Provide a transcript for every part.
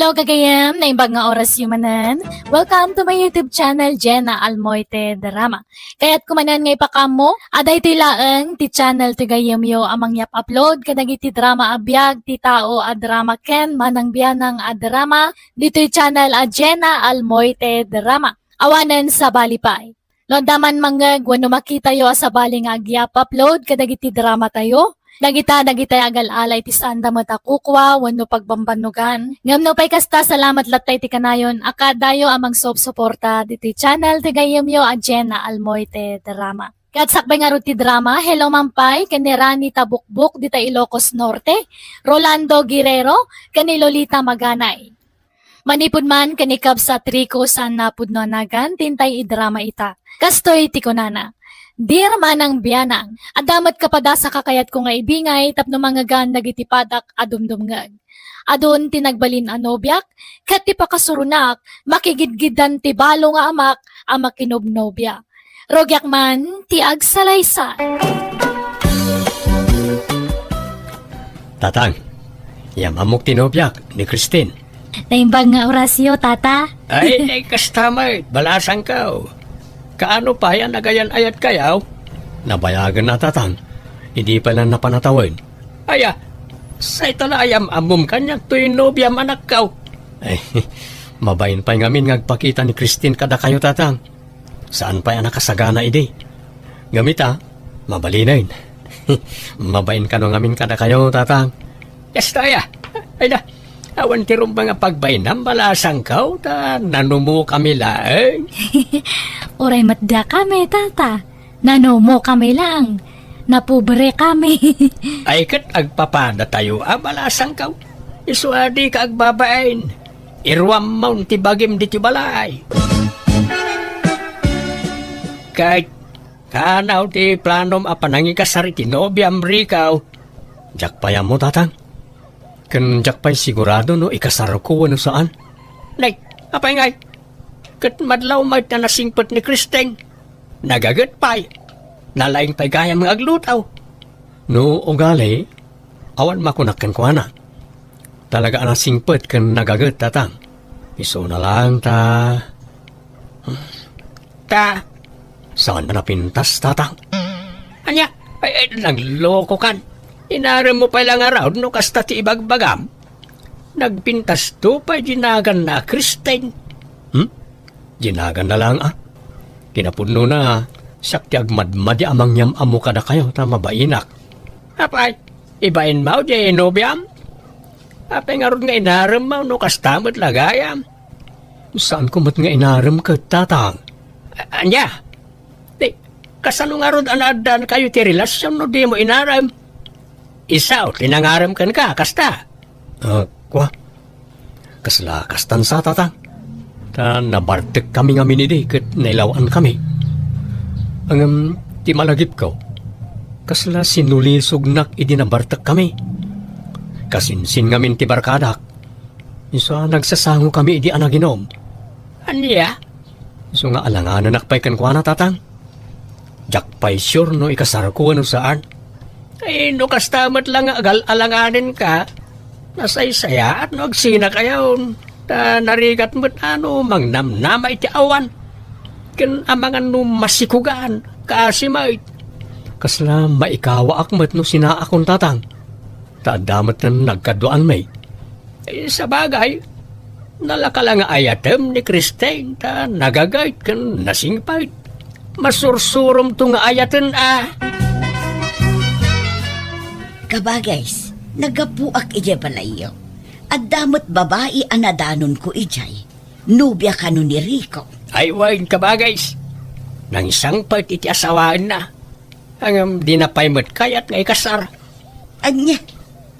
Hello kagayam, naimbag nga oras yumanan. Welcome to my YouTube channel, Jenna Almoite Drama. Kaya't kumanan ngay pakamo, aday tilaeng ti channel ti gayam yo amang yap upload kadag iti drama abiyag ti tao a drama ken manang biyanang a drama dito channel a Jenna Almoite Drama. Awanen sa balipay. Londaman manggag wano makita yo sa bali nga agyap upload kadag iti drama tayo. Dagita agal-alay ti sanda mata kukwa wano pagbambanugan. Ngam no pay kasta salamat latay ti kanayon akadayo amang suporta diti channel ti gayem yo a Jenna Almoite Drama. Kat sakbay nga ti drama, hello mampay, kani Rani Tabukbuk dita Ilocos Norte, Rolando Guerrero, kani Lolita Maganay. Manipud man kani Kab sa Trico san napudno nagan tintay idrama ita. Kastoy ti kunana. Dear manang biyanang, adamat kapadasa kakayat ko nga ibingay tapno mga gandag iti padak adumdumgag. Adun tinagbalin anobyak, kat ti pakasurunak, makigidgidan ti balo nga amak, amak kinobnobya. Rogyak man, ti agsalaysa. Tatang, yamamok tinobyak ni Christine. Naimbag nga orasyo, tata. Ay, kastamay, balasang ka. Kaano pa yan nagayan ayat kayaw? Nabayagan na tatang, hindi pa lang napanatawin. Aya, say talayam amum kanyak tu'y nobyam anak kaw. Ay, mabayin pa'y ngamin ngagpakita ni Christine kada kayo tatang. Saan pa'y nakasagana idi? Gamita, mabalinain. Mabayin ka no ngamin kada kayo tatang. Yes, taya. Ay na. Awan ti rum mga pagbainam balasang kaw, ta nanumo kami laeng. Oray matda kami, tata. Nanomo kami lang. Napubre kami. Ay kat agpapada tayo, balasang kaw. Isuadi ka agbabain. Irwam maun ti bagim di ti balay. Kahit kanaw ti planom apanangi kasari ti nobyam rikaw. Jakpayam mo tatang. Kan jakpay sigurado no ikasaro ko wano saan. Nay, apay ngay. Kat madlaw may tanasingpot ni Kristeng. Nagagat pay. Nalaing pay gaya mga aglutaw. No, ugali, awan makunakan ko na. Talaga anasingpot kan nagagat tatang. Iso na lang ta. Saan na napintas tatang? Anya, ay nagloko kan. Inaram mo pa lang araw no kasta ti ibagbagam. Nagpintas to pa ginagan na Kristeng. Ginagan na lang Kinapuno na sakti agmadmadi amang yam amo kada kayo ta mabainak. Apay, ibain mo di nobyam? Apay nga ron nga inaram mo no kastamot lagayam. Saan ko mat nga inaram ka tatang? Anya? Di, kasano nga ron anadan kayo ti relasyon no di mo inaram? Isaw, tinangaram kan ka, kasta. Kwa? Kasla, kastan sa tatang. Ta nabartek kami nga minidi, kat nailawan kami. Ang ti malagip ko, kasla sinulisog nak idi nabartek kami. Kasinsin ngamin ti barkadak. Isa nagsasango kami idi anaginom. Aniya? So nga alanganan nakpay kan kwa na tatang. Jakpay sure no ikasar ko ano saan. Ay, no kastamat lang alanganin ka, nasaysaya at nagsina kayaw, ta narigat mo't mangnamnama iti awan, kin amangan no masikugaan, kasi mait. Kasla maikawa akmat no sina akong tatang, ta damat na nagkaduan may. Ay, sa bagay, nalakalang ayatem ni Kristeng, ta nagagayt kan nasingpait. Masursurom to nga ayaten Kabagays, nagapuak ijay palayo. At damot babae anadanon ko ijay. Nubya ka nun ni Rico. Ay, wain kabagays. Nang isang part iti asawaan na. Ang dinapaymot kayat ngay kasar. Anya,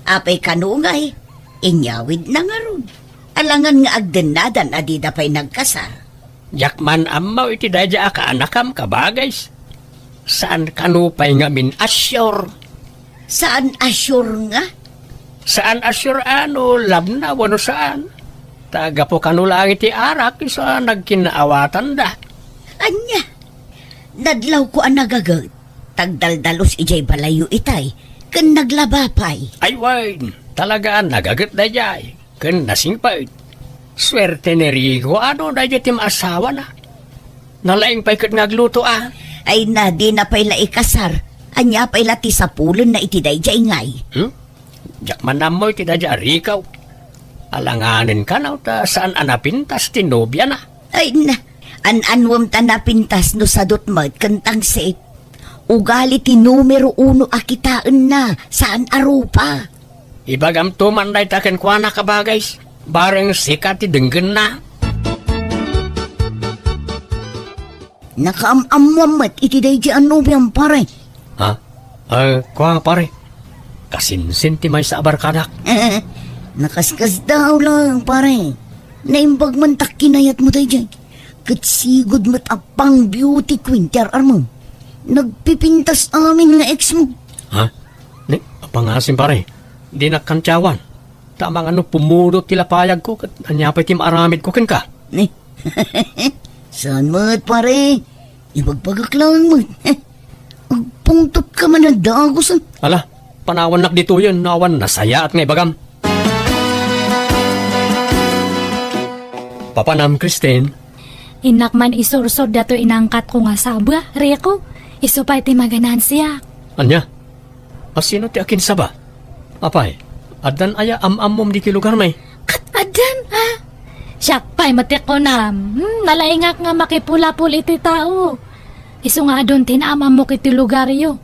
apay kanungay. Inyawid na nga ron. Alangan nga agdenadan adida pa'y nagkasar. Yakman amaw iti dadya ka anakam kabagays. Saan kanupay nga min asyur? Saan asyur nga? Saan asyur labna wano saan? Taga po kanulang iti arak isa nagkinaawatan da. Anya, nadlaw ko ang nagagad. Tagdaldalos ijay balayo itay. Kan naglabapay. Ay wain, talagaan nagagat da jay. Kan nasingpait. Swerte ni Rico, ano na dyan tim asawa na? Nalaing pa ikat ngagluto Ay na, di na pa'y la ikasar. Anya pa'y la ti sapulon na itiday jay ngay. Diyak manamoy kita dyan Rico. Alanganin ka na ta saan anapintas tinobya na. Ay na, an-anwam ta napintas no sadot mat kantang set. Ugali ti numero 1 akitaan na, saan arupa? Ibagam tumanday taken kwa na kabagays. Bareng sikat ti denggen na. Nakaamamwamat itiday jay anubiyang pare. Ha? Kwa pare. Kasinsin ti may sa abarkadak. Nakaskas daw lang pare. Naimbag man tak kinayat mo tayo dyan. Katsigod mo't apang beauty queen tiar mo. Nagpipintas amin nga ex mo. Ha? Ni, pangasin pare. Di nakantyawan. Tamang ano pumulot tila payag ko. Kat anyapay ti maaramid ko ken ka. Ni. Saan mo't pare? Ibagpagak lang mo't. Agpungtot ka man na dagosan. Ala, panawan nak dito yun. Nawan nasaya at ngay bagam. Papanam Christine. Inak man isursod dato inangkat ko nga sabwa, Rico. Isupay ti maganan siya. Anya? Asino ti akin saba? Apay, adan aya am-amom di ti lugar may. Kat adan, ha? Siyak pa'y matik ko na. Nalaingak nga makipula-pul iti tao. Iso nga adon tinaamam mo kiti lugaryo.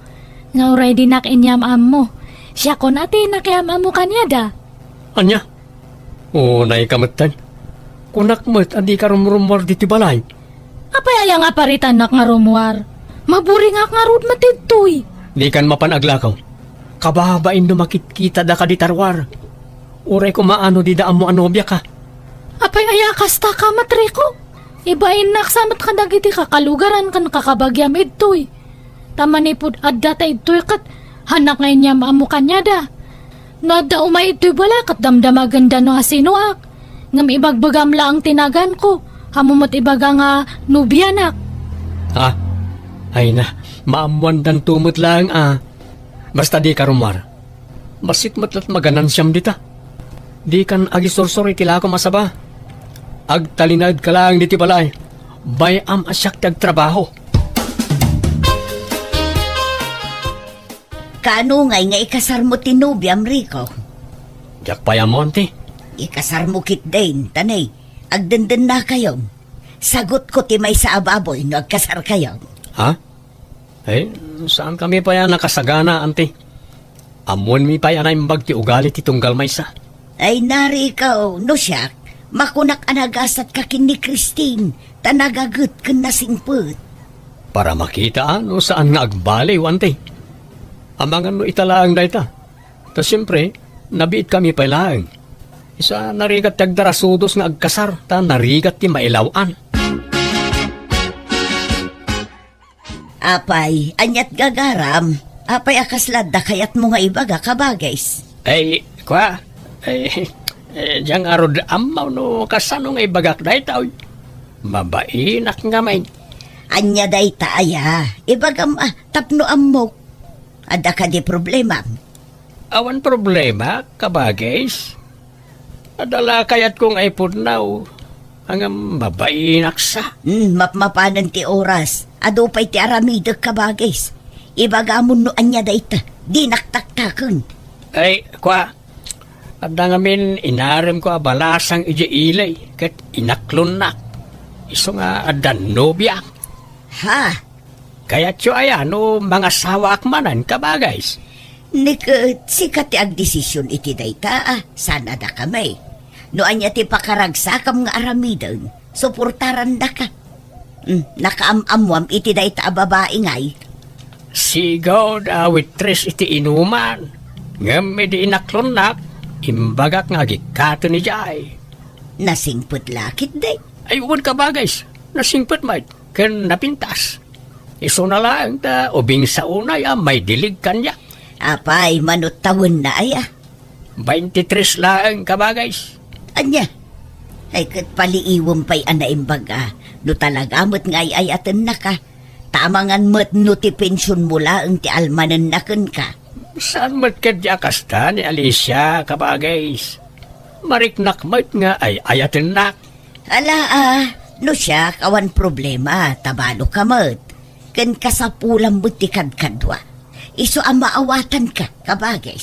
Nga uray dinak inyam-am mo. Siya ko natin nakiamam mo kanyada. Anya? O, naikamutan. Kunakmat, andi ka rumrumwar di ti balay. Apay ayang aparitan nak nga rumwar. Maburi nga nga rod matidtoy. Di kan mapanaglakaw. Kababain dumakit-kita da ka di tarwar. Uray ko maano di daan mo anobya ka. Apay ayakas ta ka matriko. Ibain nak samat ka dagiti kakalugaran kan kakabagyam idtoy. Tamanipod adda ta idtoy kat hanak ngayon niya maamu kanyada. Nada umay idtoy bala kat damdamaganda no asinuak. Ngam ibagbagam lang tinagan ko. Hamumot ibaga nga nubianak. Ha? Ay na, maamuan dan tumot lang Basta di ka rumwar. Basit matlat maganan siyam dita. Di kan agisorsori tila ko masaba. Agtalinad ka lang diti balay. Bayam asyak tagtrabaho. Kano ngay nga ikasar mo tinubyam, Rico? Diyak pa yamonti. Ikasar mo kit din, tanay. Agdandan na kayo. Sagot ko ti may sa ababoy no agkasar kayo. Ha? Eh, saan kami pa yan nakasagana, ante? Amon mi pa yan ay mbagti ugali ti tunggal maysa. Ay nari ikaw, no siyak. Makunak anagasat kakin ni Christine. Tanagagut kan nasingput. Para makita ano saan nga agbaliw, ante. Amangan no italaang dayta. Ta siyempre, nabiit kami pa lang. Isa narigat tagdarasudos nga agkasar, ta narigat ti mailawan. Apay, anyat gagaram. Apay akaslad da kayat mo nga ibaga kabagays. Ay, kwa? Diyang arod amaw no kasano nga ibagak dayta. Mabainak nga may. Anya day taaya. Ibagam tapno amok. Ada ka di problema. Awan problema, kabagays. Adala kayat kong ipod now. Hanggang mabainak sa. Mapmapanan ti oras. Ado pa'y ti aramidog kabagays. Ibagamon no anya dayta. Di naktaktakon. Ay, kwa? Adda ngamin inarim ko abalasang iji ilay. Kat inaklunak. Iso nga adan nobya. Ha? Kaya tiyo no mga sawak manan kabagays. Nikot, sikat ti agdesisyon iti dayta sana da kamay. No anya ti pakaragsakam nga aramidon. Suportaran da ka. Nakaamamwam iti dayta babae ngay. Sigaw da waitress iti inuman. Ngam di inaklunak. Imbagak nga gikato ni Jai. Nasingput lakit day. Ay, uwan kabagays. Nasingput may. Ken napintas. Iso na lang ta ubing sa unay may dilig kanya. Apay, manot tawon na ay 23 lang kabagays. Anya? Ay kat paliiwam pa'y anaimbaga. No talagamot nga ay atin na ka. Tamangan mo't no ti pensyon mula ang ti almanan na kun ka. Saan mo't kadya kasta ni Alicia kabagays? mariknak mo't nga ay ayatin nak. Ala no siya kawan problema, tabalo ka mat. Kan kasapulang butikad kadwa. Iso ang maawatan ka, kabagay.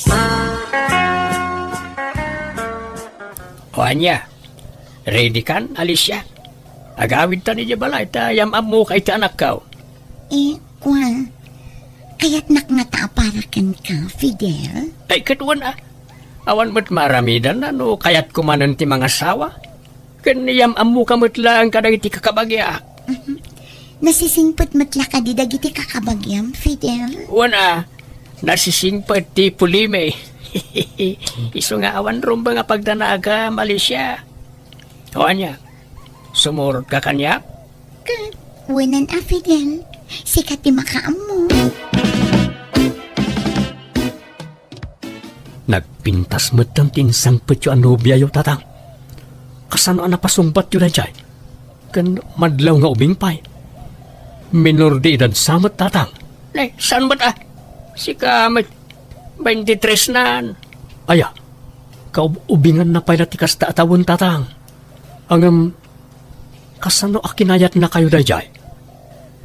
O anya, ready kan, Alicia? Agawid ta niya balay, tayam mo kay ta anak ka. Kwan, kaya't nakngataparakan ka, Fidel? Ay, katuan awan mo't maramidan na, no, kaya't kumanan ti mga sawa. Kaniyam mo kamot lang kadagiti kakabagya. Nasisingpot matla ka di dagiti kakabagyam, Fidel? Nasisingpot ti pulime. Iso nga awan rumba nga pagdanaga, Malaysia. O anya, sumurot ka kanya? Wanan Fidel. Sikat di makaam mo. Nagpintas mo't ang tinsang petyo anobya yo tatang. Kasano ang napasumbat yun na dyan? Kan madlaw nga ubing pay. Minor di edad samot tatang. Nay, saan ba't Sika may 23 nan. Aya, kaubingan na pala ti kasta atawon tatang. Ang kasano akinayat na kayo na dyan?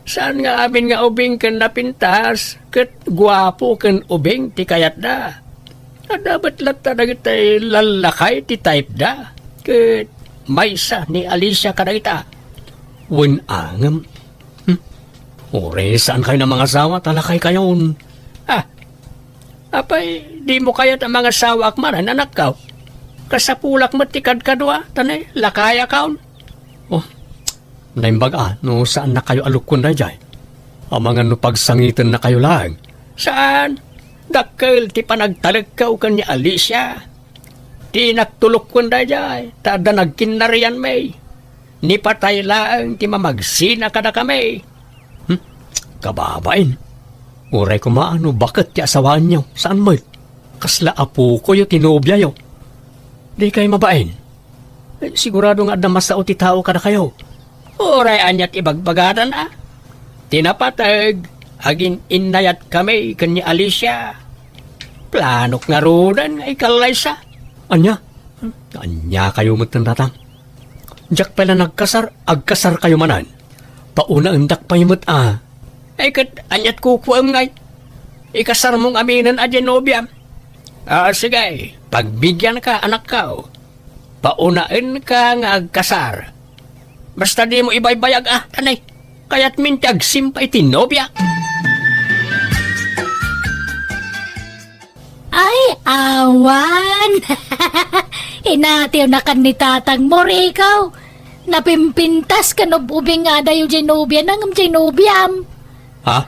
Saan nga amin nga ubing kan napintas? Kat guwapo kan ubing ti kayat da. Dapat lata na kita'y lalakay ti type da. Kat maysa ni Alicia ka na kita. Angam. Ore, saan kayo ng mga asawa? Talakay kayo. Apay, di mo kayat ang mga asawa akmaran, anak ka. Kasapulak mo tikad kadwa, tanay, lakaya ka. Oh, naimbaga, no saan na kayo alukon na dyan? Ang mga no pagsangitan na kayo lang. Saan? Dakkel, ti panagtalagkaw ka ni Alicia. Ti nagtulok ko na dyan, tada nagkinarian may. Ni patay lang, ti mamagsina ka na kami. Kababain. Uray ko maano, bakit ti asawaan niyo? Saan mo? Kasla apo ko yung tinobya yo. Di kayo mabain. Sigurado nga na masao ti tao ka na kayo. Uray anyat ibagbagadan Tinapatag, agin inayat kami kanya Alicia. Planok nga rodan ay kalaysa. Anya? Anya kayo matandatang. Diyak pala nagkasar, agkasar kayo manan. Pauna undak pa yung Ay kat anyat kukuam ngay. Ikasar mong aminan a Genobia. Sige, pagbigyan ka anak ka. Paunain ka nga agkasar. Basta di mo ibaybayag tanay. Kaya't mintag simpay tinobya. Ay, awan! Inatiw na kan ni tatang mo, ikaw. Napimpintas ka nububing nga dayo Genobia nang Genobiam. Ha?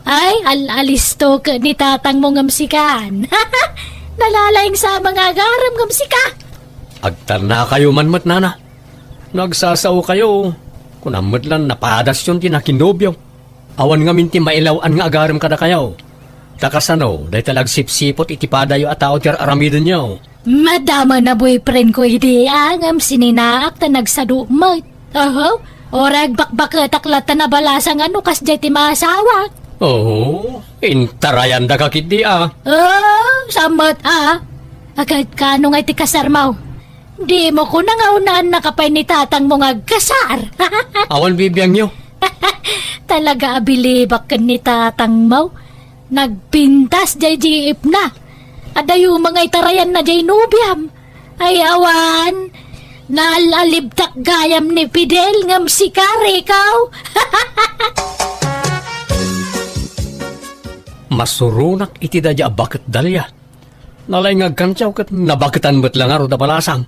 Ay, alisto ka ni tatang mo ngamsikan. Nalalaing sa mga garam ngamsika. Agtar na kayo manmat nana. Nagsasaw kayo. Kung amat lang napadas yun tinakinobyo. Awan nga minti mailawan nga agaram kada kayo. Takasano, dahi talag sipsipot itipada yung atao tiyar aramidon nyo. Madama na boyfriend ko iti angam sininaak ta nagsadumot. Orag bakbak taklata na balasang ano kas jay ti masawa. Oo, intarayan da kakit di Samot Agad ka nung ay ti kasarmaw. Di mo ko nangaunan nakapay ni tatang mo ngagkasar. Awan bibiyang nyo. Talaga abilibak kan ni tatang mo. Nagpintas jay jiip na. Adayo mga itarayan na jay nubiam. Ay awan. Nalalibtak gayam ni Fidel ngam sikari ikaw. Masurunak iti da dya bakit dalya. Nalay nga kantyaw kat nabakitan mo't lang aro da palasang.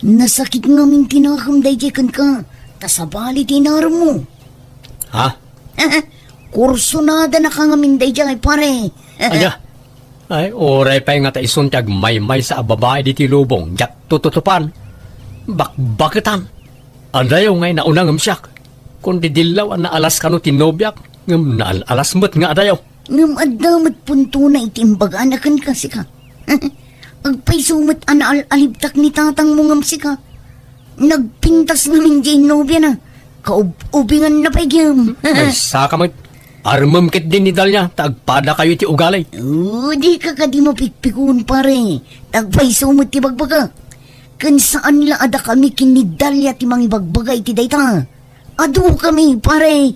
Nasakit nga min tinakam dayjekan ka. Tasabali tinar mo. Ha? Kurso na na ka nga min dayjay pare. Anya? Ay, oray pa nga ta isuntag may sa babae di tilubong. Jak tututupan. Bakitan. Andayaw ngay naunang amsyak. Kundi dilaw ang naalas ka no tinobyak. Ngam naalalas mo't nga adayaw. Ngam adamat punto na itimbag anakan kasi ka. Agpaisumat alibtak ni tatang mo ngam si ka. Nagpintas namin dyan nobya na. Kaubingan na pa igyam. Ay, saka mo't. Armam kit din ni Dalya, tagpada kayo iti ugalay. Di ka di mo pikpikun pare. Tagpay sumot ti bagbaga. Kan saan la ada kami kinidalya ti mga bagbagay ti dayta. Adu kami pare.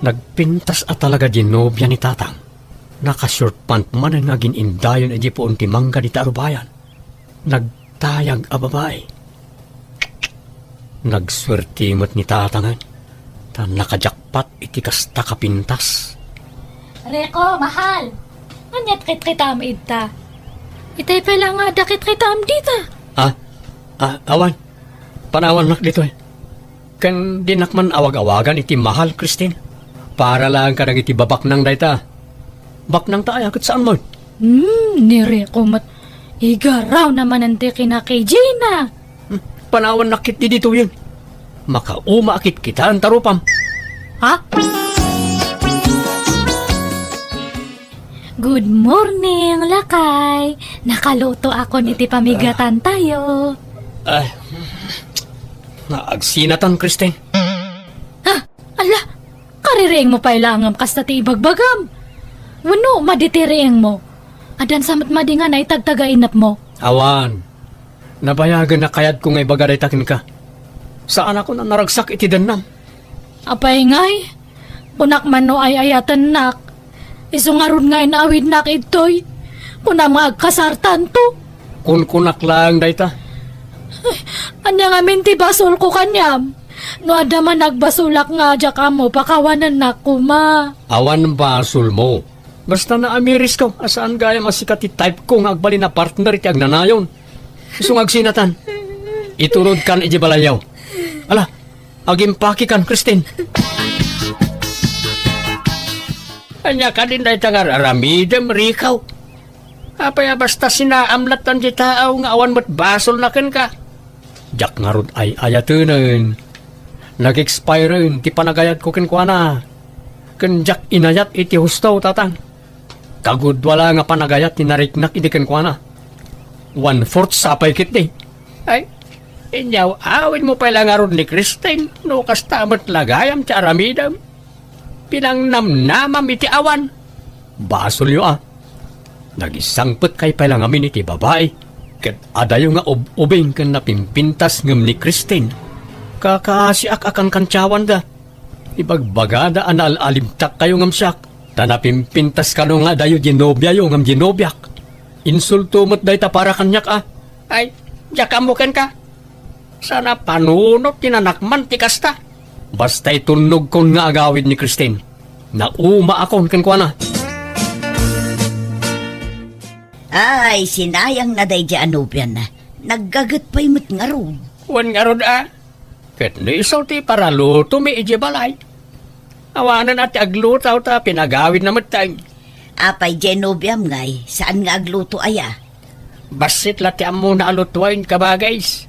Nagpintas at talaga di nobya ni Tatang. Naka-short pant man ang naging indayon ay di po unti mangga ni Tarubayan. Nagtayag a babae. Nagswertimot ni Tatangan. Ta nakajakpat iti kasta kapintas. Reko, mahal. Anyat kit-kitam ita. Itay pala nga dakit-kitam dita. Awan. Panawan nak dito eh. Kan dinakman awag-awagan iti mahal, Christine. Para lang ka nang iti babak ng dayta. Bak nang tayo, kat saan mo? Ni Reko mat. Igaraw naman ang kina kay Gina. Panawan nakit di dito yun. Makauma akit kita ang tarupam. Ha? Good morning, Lakay. Nakaluto ako niti pamigatan tayo. Ay, naagsinatan, Christine. Ha? Ala, kariring mo pa ilangam kasta ti ibagbagam. Wano, maditiring mo. Adan samat madingan ay tagtagainap mo. Awan, nabayagan na kayad kung ay bagaray takin ka. Saan ako na naragsak iti danam? Apay ngay, punak man no ay ayatan nak. Isungarun ngay na awid nak itoy. Puna magkasartan to. Kun-kunak lang dayta. Anya nga minti basol ko kanyam. No ada man nagbasulak nga adya ka mo, pakawanan na kuma. Awan basul mo. Basta na amiris ko, asaan gaya masikat type ko nga agbali na partner iti agnanayon. Isung agsinatan. Iturod kan iti balayaw. Ala, agimpaki kan, Christine. Anya ka din dahi tangar aramidem, rikaw. Apaya basta sinaamlatan di tao nga awan mo't basol na kan ka. Jak nga rod ay ayatunan. Nag-expire ti panagayat ko kinkwana. Kanjak inayat iti husto, Tatang. Kagud wala nga panagayat ni nariknak iti kinkwana. 1/4 sapay kit di. Ay, inyaw awin mo pala nga rod ni Christine. No kastamat lagayam ti aramidam. Pinangnamnamam iti awan. Basol yo Nagisangpet kay pala ngamin iti babae. Ket adayo nga ubing kan napimpintas ngem ni Christine. Kakasiak akang kantsawan da. Ibagbagada anal-alimtak kayo ngam siyak. Tanapimpintas ka no nga dayo ginobya yo ngam ginobyak. Insulto mo't day ta para kanyak Ay, jakamuken ka. Sana panunot tinanakman ti kasta. Basta itunog kon nga agawid ni Christine. Nauma akon kenkwana. Ay, sinayang na day di anubyan na. Naggagat pa'y mo't nga ron. Wan nga rod Ket no isaw ti para luto mi iji balay. Awanan at aglutaw ta pinagawid na matay. Apay Genobiam ngay, saan nga agluto aya? Basit lati amo na alutwain ka ba guys?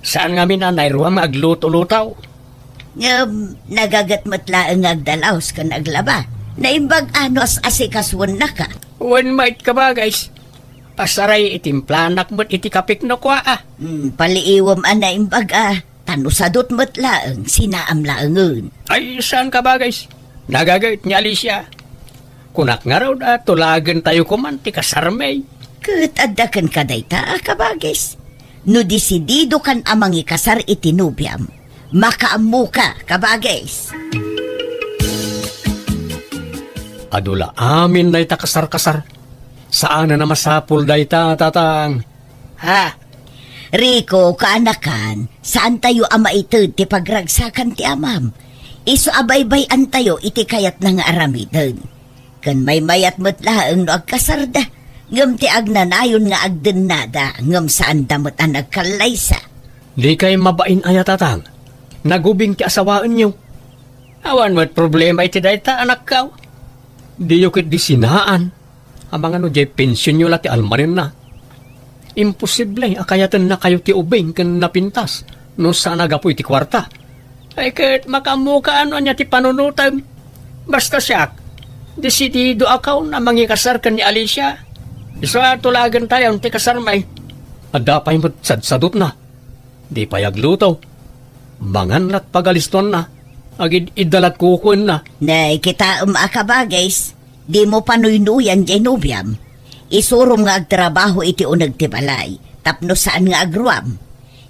Saan nga minanayruang agluto-lutaw? Nagagat matlaang agdalaos ka naglaba. Naimbag anos asikaswan na ka. Wan mait ka ba guys? Pasaray itimplanak mo't iti kapik no kwa Paliiwam naimbag tanusadot matlaang sinaamlaangon. Ay, saan ka ba guys? Nagagait ni Alicia. Kunak nga raw tulagan tayo kumanti kasarmay. Katadakan ka dayta, kabagis. No disidido kan amang ikasar itinubyam. Makaamu ka, kabagis. Adula amin dayta kasar-kasar. Saan na masapul dayta, Tatang? Ha? Rico, kaanakan, saan tayo ama ito ti pagragsakan ti amam? Iso abaybay-an tayo iti kayat ng aramidon. Kan may mayat mo't laang no agkasarda, ngam ti agnanayon nga agdenada, ngam saan damot ang nagkalaysa. Di kay mabain aya, Tatang. Nagubing ti asawaan niyo. Awan mo't problema iti dayta, anak kaw. Di yukit di sinaan. Amang ano jay pensyon nyo lati almarin na. Imposible, akayatan na kayo ti ubing kan napintas. No sana gapo iti kwarta. Ay kahit makamuka ano niya ti panunutan. Basta siya, desidido akaw na mangikasar kan ni Alicia. Isa tulagan tayo ti kasar may. Adapay mo't sadsadot na. Di payagluto. Mangan lat pagaliston na. Agid idalat kukun na. Nay, kita akabagays, di mo panuynuyan jay nobyam. Isurom nga agtrabaho iti unag ti balay, tapno saan nga agruam.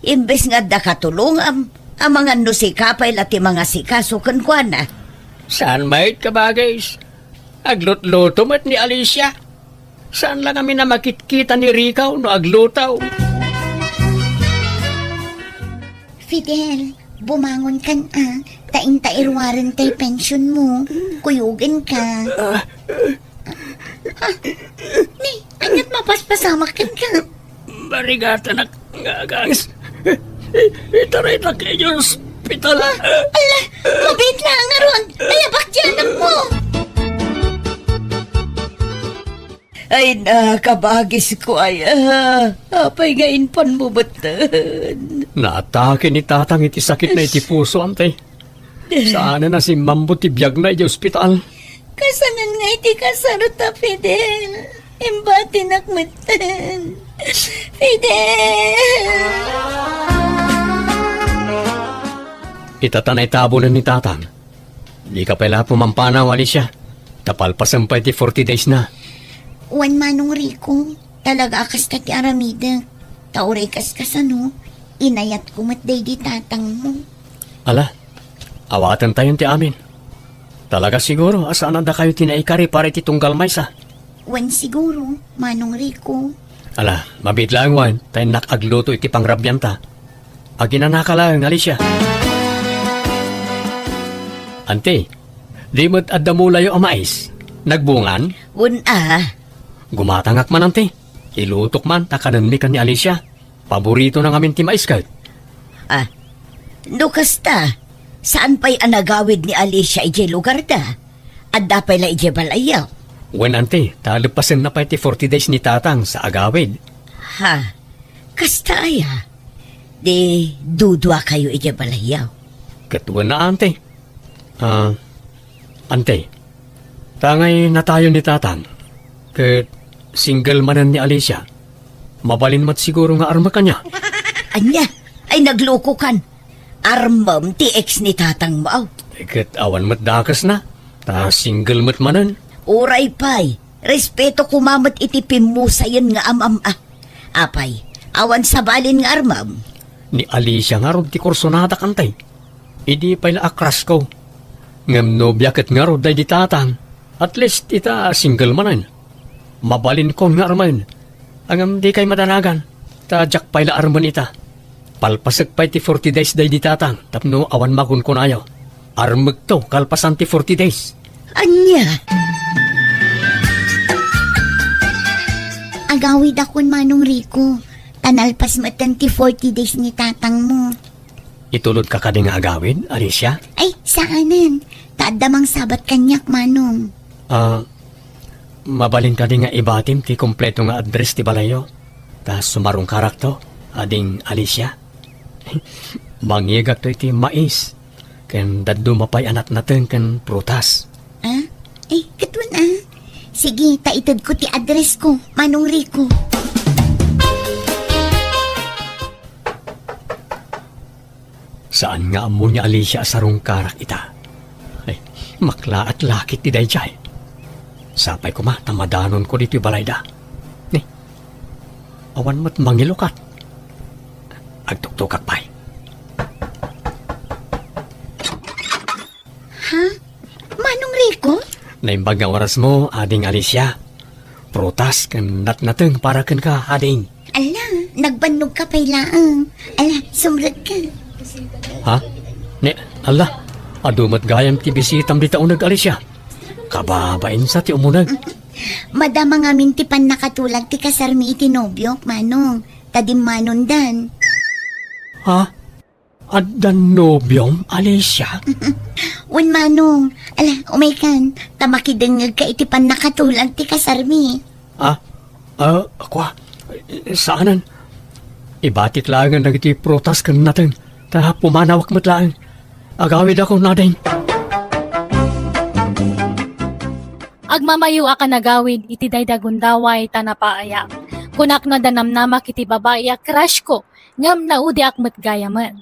Imbes nga da katulungam, ang mga nusikapay lati mga sikasukan kwa na. Saan mait ka bagay? Aglutluto mat ni Alicia. Saan lang kami na makitkita ni Ricaw no aglutaw? Fidel, bumangon kan taing-tairwaran tay pension mo. Kuyugin ka. Ni, anyat mapaspasamak kan ka. Barigata na ngagangs. Itaray na kayo hospital. Ala, mabit lang nga ron. Nayabak dyan mo. Ay nakabagis ko ay, apay nga inpan mo batan. Naatake ni tatang iti sakit na iti puso, ante. Saan na si Mambo ti biyag na iti ospital? Kasanan nga iti kasarata, Fidel. Imbati nakmatan. Fidel! Itatanay tabo na ni tatang. Di ka pala pumampanaw, Alicia. Tapalpasan pa iti 40 days na. Wan manong Rico, talaga akas ka ti aramida. Tauray kas kasano, inayat ko matday di tatang mo. Ala, awatan tayo ti amin. Talaga siguro, asaan na kayo tinaikari para iti tunggal maysa. Wan siguro, manong Rico. Ala, mabit lang wan, tayo nakagluto iti pangrabyanta. Aginanaka lang, Alicia. Ante, di mo't adamulayo ang mais. Nagbungan? Gumatangak man, ante. Ilutok man, takananmikan ni Alicia. Paborito ng amin ti mais kahit. Lukas ta, saan pa'y anagawid ni Alicia ije lugar da? At dapay la ije balayaw. Wen, ante, talipasin na pa iti 40 days ni tatang sa agawid. Ha, kasta aya. Di dudwa kayo ije balayaw. Katuan na, ante. Ante, tangay na tayo ni tatang. Kat single manan ni Alicia. Mabalin mat siguro nga arma kanya. Anya, ay nagloko kan. Armam ti ex ni tatang mo. Kat awan mat dakas na. Ta single mat manan. Uray pay, respeto kumamat iti pimusayan nga amam. Apay, awan sabalin nga armam. Ni Alicia nga rod ti korsonada kantay. Idi pa'y akras ko. Ngam nobya kat nga rod day di tatang. At least ita single manan. Mabalin ko nga arman. Angam di kay madanagan. Tajak pa'y la arman ita. Palpasag pa'y ti 40 days day di tatang. Tapno awan magun ko na ayaw. Armag to kalpasan ti 40 days. Anya, Agawid akon manong Rico. Tanalpas matan ti 40 days ni tatang mo. Itulod ka kading agawin, Alicia? Ay, saanan? Tadamang sabat kanyak manong. Mabalin ka din nga ibatim ti kompleto nga address ti balayo. Ta sumarong karakto, ading Alicia. Mangigat to iti mais. Ken daddo mapay anak natin ken prutas. Ay, katwan Sige, taitad ko ti address ko, manong Rico. Saan nga amo ni Alicia sarong karak ita? Ay, makla at lakit ti dayjay. Sapay ko ma, tamadanon ko dito balayda. Ni, awan mo't mangilukat. Agtuktukak pa'y. Manong Rico? Naimbag nga oras mo, ading Alicia. Prutas kan natnateng para ken ka, ading. Ala, nagbanog ka pa'y laang. Ala, sumrag ka. Ha? Ni, ala, adumat gayam ti bisitam di taunag Alicia. Kababain sa ti umunag. Madama nga mintipan nakatulag ti kasarmi iti nobyo, manong. Tadim manundan. Ha? Adan nobyom, Alicia? Un manong, ala, umaykan, tamakidengag ka iti pan nakatulag ti kasarmi. Akwa, saanan? Ibatit lang ang nagiti protas kan natin. Ta pumanawak mo't lang. Agawid ako natin. Agmamayo ka nagawid iti daydagundaway tanapaaya. Kunak na danamnamak iti babaya crush ko ngam naudi akmat gayaman.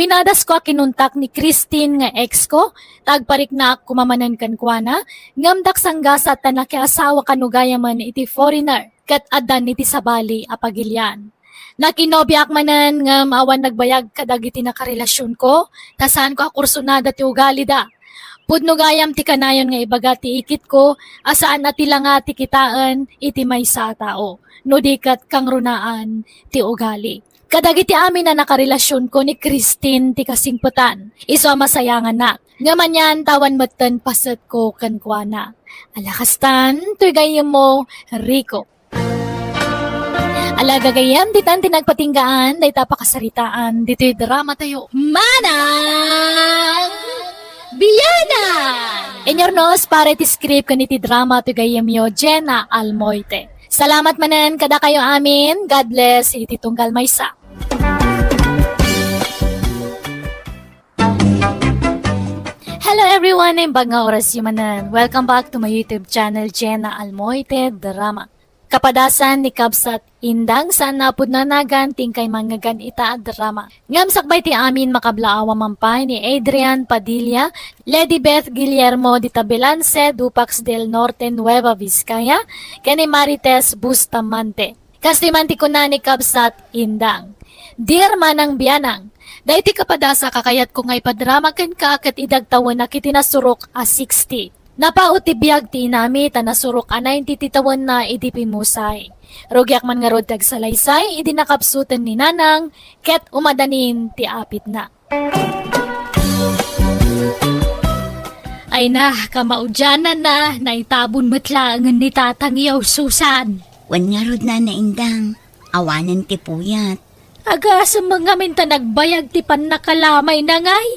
Pinadas ko kinuntak ni Christine nga ex ko, tagparik na kumamanan kan kuana, ngamdak sangga sa tanaki asawa kanugaya man iti foreigner, kat adan iti sabali apagilyan. Nakinobyak manan nga awan nagbayag kadagiti nakarelasyon ko, tasan ko akursunada ti ugali da. Pudno gayam ti kanayon nga ibaga ti ikit ko, asaan at tila nga ti kitaan iti may sa tao, no dikat kang runaan ti ugali. Kadagiti amin na nakarelasyon ko ni Christine ti kasingputan. Iso masayangan na. Ngaman yan, tawan matan pasat ko kankwana. Alakastan, tuy gayam mo, Rico. Alaga gayam, ditan tinagpatinggaan, day tapakasaritaan, dito'y drama tayo. Manang! Biyanan! Inyornos, pare ti script kaniti drama to gayam yo, Jenna Almoite. Salamat manan kada kayo amin. God bless, iti tunggal maysa. Hello everyone, I'm Baga Oras Yumanan. Welcome back to my YouTube channel, Jenna Almoite Drama. Kapadasan ni Kabsat Indang sa napud na naganting kay mangagan ita drama. Ngam sakbay ti amin makablaawa mampay ni Adrian Padilla, Lady Beth Guillermo de Tabelance, Dupax del Norte, Nueva Vizcaya, kani Marites Bustamante. Kastimanti ko na ni Kabsat Indang. Dear Manang Biyanang, dayti kapadasa kakayat ko ngay padrama ken ka kat idagtawan na kitinasurok a 60. Napautibiyag ti inami tanasurok a 90 titawan na idipimusay. Rugyak man nga rod tagsalaysay idi nakapsutan ni Nanang ket umadanin ti apit na. Ay na, kamaudyanan na, naitabon matlaangan ni tatangyaw Susan. Wan nga rod na naindang, awanan ti puyat. Aga sa mga minta nagbayag ti pan nakalamay na ngay.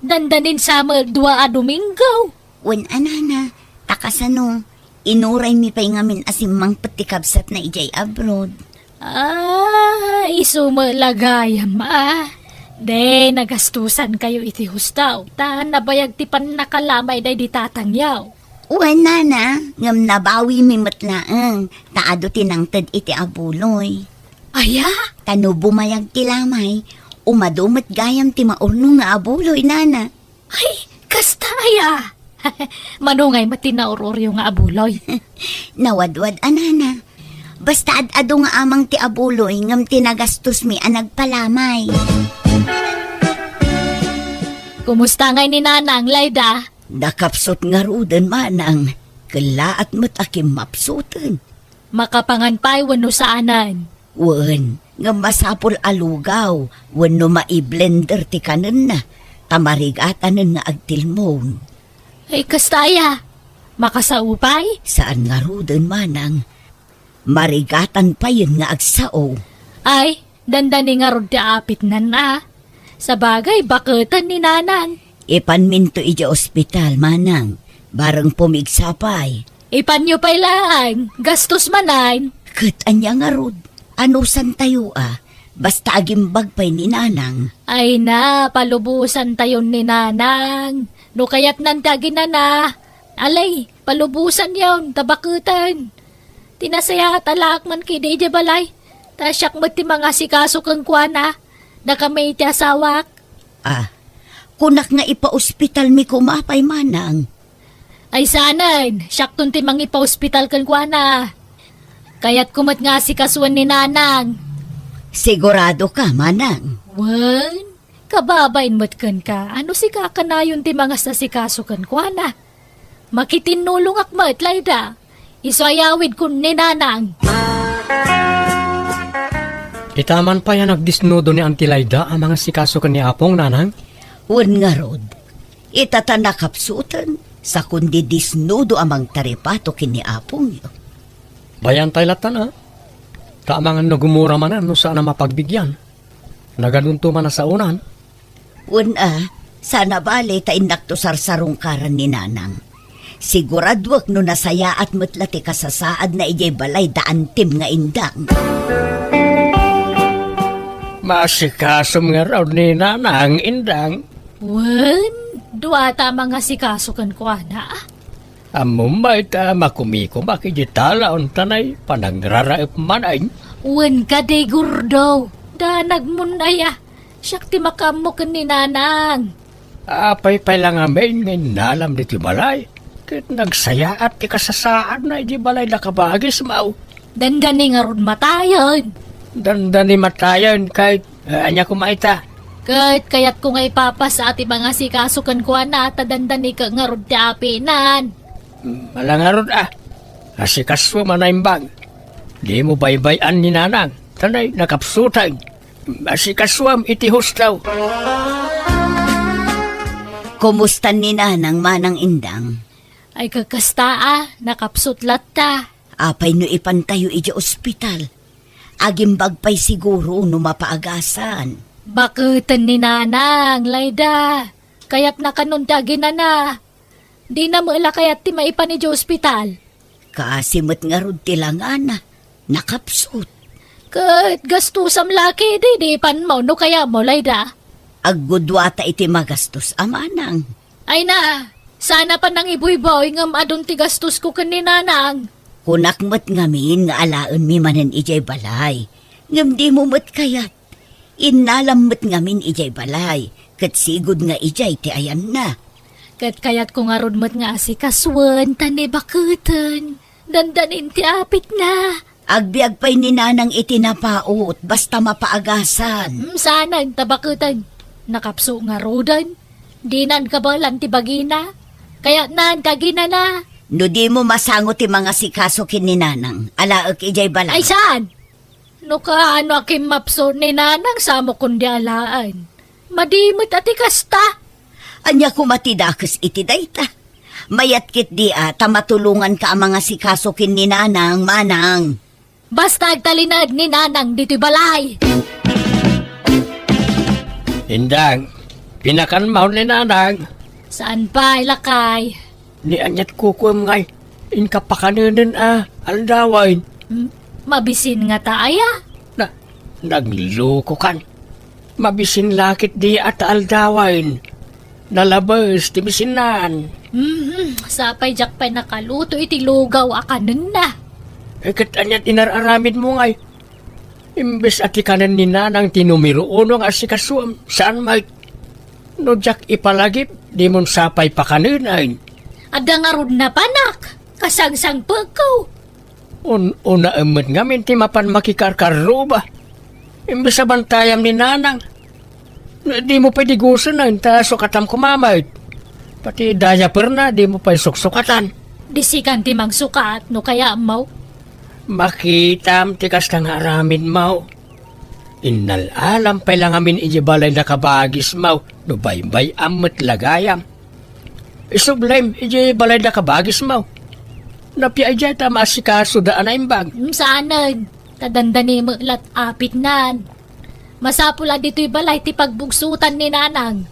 Dandanin sa dua a Domingo. Wan anana, takasano, inuray mi pa'y ngamin asimang patikabsat na ijay abroad. Ah, isumalagayam ah. De, nagastusan kayo iti hustaw. Ta, nabayag ti pan nakalamay day di tatangyaw. Wan nana, ngam nabawi mi matlaang, taado tinangtad iti abuloy. Aya? Tano bumayag ti lamay, umadumat gayam ti maurno nga abuloy nana. Ay, kastaya. Manungay matinauroryo nga abuloy. Nawadwad anana. Basta ad-ado nga amang ti abuloy ngam tinagastos mi anag palamay. Kumusta ngay ni Nanang, Layda? Nakapsot nga rudan manang, kalaat mo't akim mapsutan. Makapanganpay wano saanan. Wan, nga masapol alugaw, wano maiblender ti kanan na, tamarigatanan nga agtilmon. Ay, kastaya. Makasaupay? Saan nga rudan manang, marigatan pa yun nga agsao. Ay, dandani nga rod ti apit na na. Sa bagay, baketan ni Nanang. Ipanminto ija ospital manang, bareng pumigsapay. Ipanyo pa'y lang, gastos manan. Kat anya nga rod, ano san tayo basta agimbag pa'y ni nanang. Ay na, palubusan tayon ni Nanang. No kaya't nantagin na. Alay, palubusan yon, tabakutan. Tinasaya talak man kini ija balay. Tasyak mo ti mga sikaso kang kuana. Nakamay ti asawak. Kunak nga ipa-ospital mi kumapay manang. Ay sanan, syaktun ti mang ipa-ospital kang kuana. Kaya't kumat nga si kasuan ni Nanang. Sigurado ka manang. Wan, kababain matkan ka. Ano si kakanayon ti mga sasikaso kan kuana? Makitinulong akmat, Layda. Isoayawid kun ni Nanang. Itaman pa yan nagdisnudo ni Auntie Layda ang mga sikaso ni Apong, Nanang. Wan nga rod, itatanakapsutan sa kundi disnudo amang taripato kiniapong yo. Bayan tayo latan Taamangan na gumura man no saan na mapagbigyan. Naganunto man na sa unan. Wan sana bale ta indakto sarsarong karan ni nanang. Siguradwak no nasaya at mutlati kasasaad na ijay balay daan tim nga indang. Masikasom nga raw ni Nanang indang. Wan, duwata mga sikaso kan kuana. Amumay ta makumiko makijitala on tanay panangraraip manay. Wan ka de gurdo. Danag munaya. Siyak ti makamo ken ni nanang. Apay pa lang amin ngay nalam di ti balay. Kit nagsaya at ti kasasaan na di balay nakabagis mau. Dandani nga ron matayon. Dandani matayon kahit anya kumaita. Kahit kayat ko nga ipapa sa ati mga sikasukan ko na tadandani ka nga ron ti apinan. Malangarod Asikaswa manaimbang. Di mo baybayan ni nanang. Tanay nakapsutang. Asikaswam iti hustaw. Kumusta ni nanang manang indang? Ay kakasta nakapsutlat ta. Apay no ipantayo iti ospital. Agimbag pa'y siguro no mapaagasan. Bakutan ni nanang, Layda. Kaya't nakanundagin na. Di na mo ila kaya't ti maipan ni ospital. Kasimot nga rod tilangana. Nakapsut. Kat gastusam laki di pan mo no kaya mo, Layda. Aggudwata iti magastos amanang. Ay na, sana pa nang ibuy-boy ngam adong ti gastos ko ken ni nanang. Kunakmat ngamin nga alaan mi manen ijay balay. Ngam di mo mat kayat. Inalammat ngamin ijay balay. Kat sigod nga ijay ti ayan na. Kat kayat ko nga ron mat nga asikaswan, tani bakutan. Dandanin ti apit na. Agbiag pa'y ni nanang itinapaot basta mapaagasan. Sana ang tabakutan. Nakapso nga rodan. Di nan kabalan ti bagina. Kaya nan kagina na. No di mo masangot ti mga sikaso kin ni nanang. Alaak ijay balay. Ay saan? No ka ano aking mapso ni nanang samo kundi alaan. Madimot ati kasta. Anya kumatidakas iti dayta. Mayat kit di tamatulungan ka ang mga sikaso kin ni nanang manang. Basta agtalinad ni nanang dito'y balay. Indang, pinakanmaw ni nanang. Saan pa ilakay? Ni anyat kukum ngay. Inkapakanunan aldawain. Mabisin nga taaya. Nagloko kan. Mabisin lakit di at aldawain. Nalabas ti bisinan. Sapay jakpay nakaluto iti lugaw akanan na. Kat anyat inararamid mo ngay. Imbes at ikanan ni nanang tinumiro uno nga asikasuam. Saan may? No jak ipalagip, di mon sapay pakanunain. Ada nga rod na panak. Kasangsang pagkaw. Una emet ngamin ti mapan makikarkaro ba? Imbes sa bantayam ni nanang. Di mo pwede gusto na ta sukatam kumamay. Pati daya perna, di mo pa suksukatan. Disikan ti magsukat no kaya mau. Makitam ti kastang haramin mau. Inalalam pa lang amin ijibalay na kabagis mau. No baybay amet lagayam. Isublim ijibalay na kabagis mau. Napia ijay ta masikaso daan na imbag. Saanan? Tadandani mo lat apit nan. Masapula dito'y balay ti pagbugsutan ni nanang.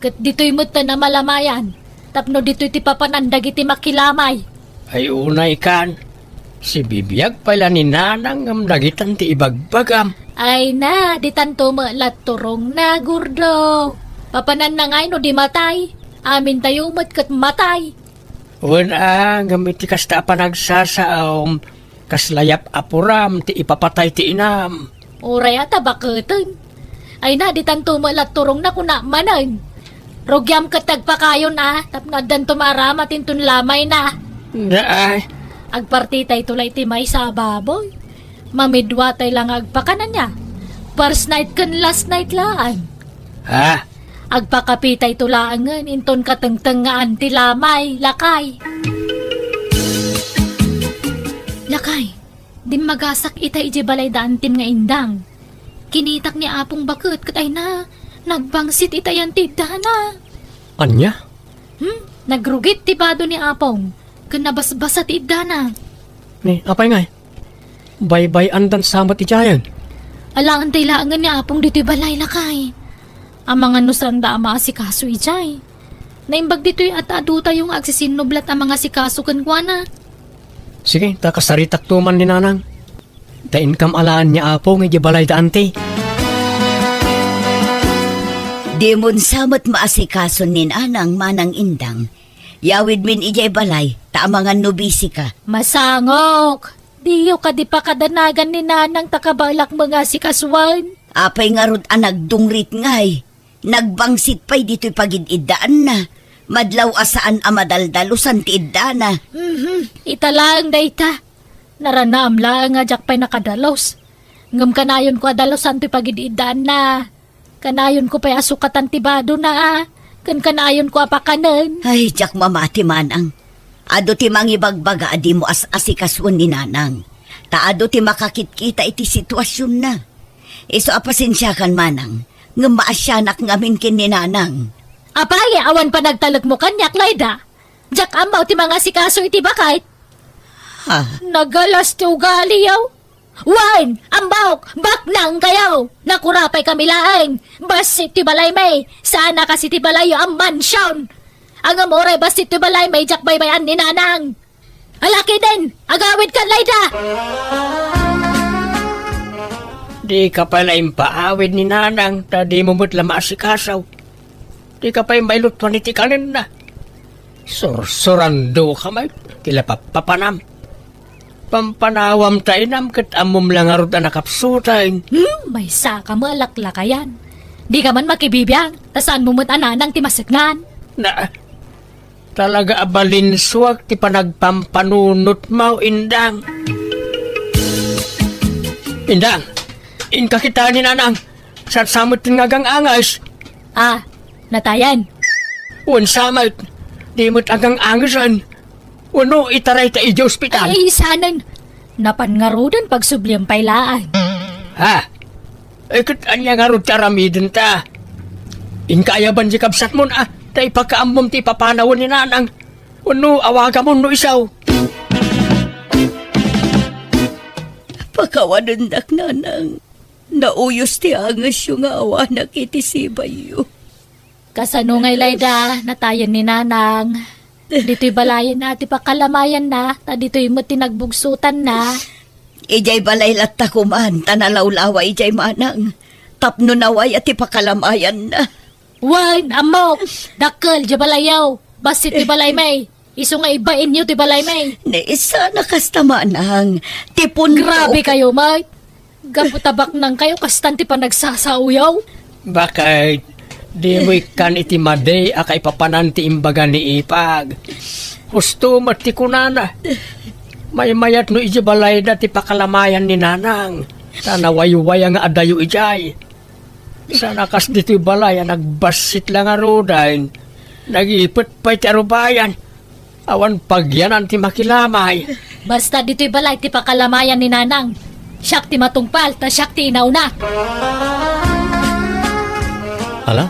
Kat dito'y mutta na malamayan. Tapno dito'y ti papanandag iti makilamay. Ay unay kan. Si bibiyag pala ni nanang ang dagitan ti ibagbagam. Ay na, di tanto mo lat turong na gurdo. Papanan na ngay no di matay. Amin tayo mat kat matay. Una, gamit ti kasta pa nagsasaom. Kaslayap apuram ti ipapatay ti inam. Uray ata bakatan. Ay na, di tanto mo lat turong na kuna manan. Rogyam katag pa kayo na, tapno dan tumarama tintun lamay na. Naay, Agpartitay tulay ti may sa baboy. Mamidwatay lang agpakanan niya. First night kan last night laan. ha? Agpakapitay tulaangan inton katengtengaan ti lamay, lakay. Lakay, di magasak itay ije balay daan tim nga indang. Kinitak ni apong bakit katay na, nagbangsit itayan ti dana. Anya? Nagrugit ti bado ni apong. Kanabasbasa ti dana. Ni, apay ngay? Baybay andan samat ijayan. Alangan tayo laangan ni apong dito'y balay lakay. Ang mga nusanda ang mga sikaso ijay. Naimbag dito'y at aduta yung agsisinublat ang mga sikaso kankwana. Sige, takasaritak tuman ni nanang. Dain kam alaan niya apo ng balay daante. Di mon samat maasikaso ni nanang manang indang. Yawid min ijay balay, taamangan nobisi ka. Masangok! Diyo ka di pa kadanagan ni nanang takabalak mga sikaswan. Apay nga rod nagdungrit ngay. Nagbangsit pa'y dito'y pagididaan na. Madlaw asaan amadaldalusan ti iddana. Ita lang dayta. Naranam lang nga jak pa'y nakadalos. Ngam kanayon ko adalosan ti pagididaan na. Kanayon ko pa'y asukatan ti bado na. Kanayon ko apakanan. Ay, jak mamati manang. Ado ti mangibagbaga adi mo as-asikaswan ni nanang. Taado ti makakitkita iti sitwasyon na. Iso apasensyakan manang. Nga maasyanak ngamin kin ni nanang. Apay, awan pa nagtalag mo kanyak, Layda. Jak amaw ti mga sikaso iti bakit. Ha? Nagalas ti ugali yaw. Wan, ambawk, baknang kayaw. Nakurapay kami laeng. Basit ti balay may. Sana kasi ti balayo ang mansyon. Ang amore basit ti balay may jak baybayan ni nanang. Alaki din, agawid ka, Layda. Di ka pala impaawid ni nanang, ta di mo mo't lama asikasaw. Di ka pa imbailutuan iti kanin na. Sursurando ka may, tila papanam. Pampanawam tainam kat amom lang arod na nakapsutain. May saka mo alaklakayan. Di ka man makibibiyang, tasaan mo mo't ananang ti masagnan. Na, talaga abalinswag ti panagpampanunot mo, Indang. Indang, inka kita ni nanang, sa samot tingagang angas. Ah, natayan. Unsamay, di mo't agang angasan. Uno, itaray ta iji ospital. Ay, sanan. Napangarudan pag subliyang pailaan. Ha? Ikot anya nga ro taramidin ta. Inkayaban si kabsat mo na, ta ipakaambom ti papanawon ni nanang. Uno, awaga mo no isaw. Pakawanandak nanang. Nauyos ti angas yung awanak iti sibayo. Kasano ngay, Layda, natayan ni nanang. Dito'y balayan na, ti pakalamayan na, ta dito'y mo tinagbugsutan na. Ijay balay latta kuman, tanalawlawa ijay manang. Tapno naway at ipakalamayan na. Wan, amok, dakkel, di balayaw. Basit ti balay may. Iso nga ibain niyo ti balay may. Ne isa na kasta manang. Tipon Grabe kayo, may. Gaputabak nang kayo, kastanti pa nagsasauyaw. Bakit? Di mo ikan iti maday akay papananti imbaga ni ipag. Husto mati kunana. May mayat no iji balay na ti pakalamayan ni nanang. Tanaway-way ang adayo ijay. Sana kas dito'y balay nagbasit lang arudain. Nag-ipot pa iti arubayan. Awan pagyanan ti makilamay. Basta dito'y balay ti pakalamayan ni nanang. Siyak ti matungpal, ta siyak ti inauna. Ala,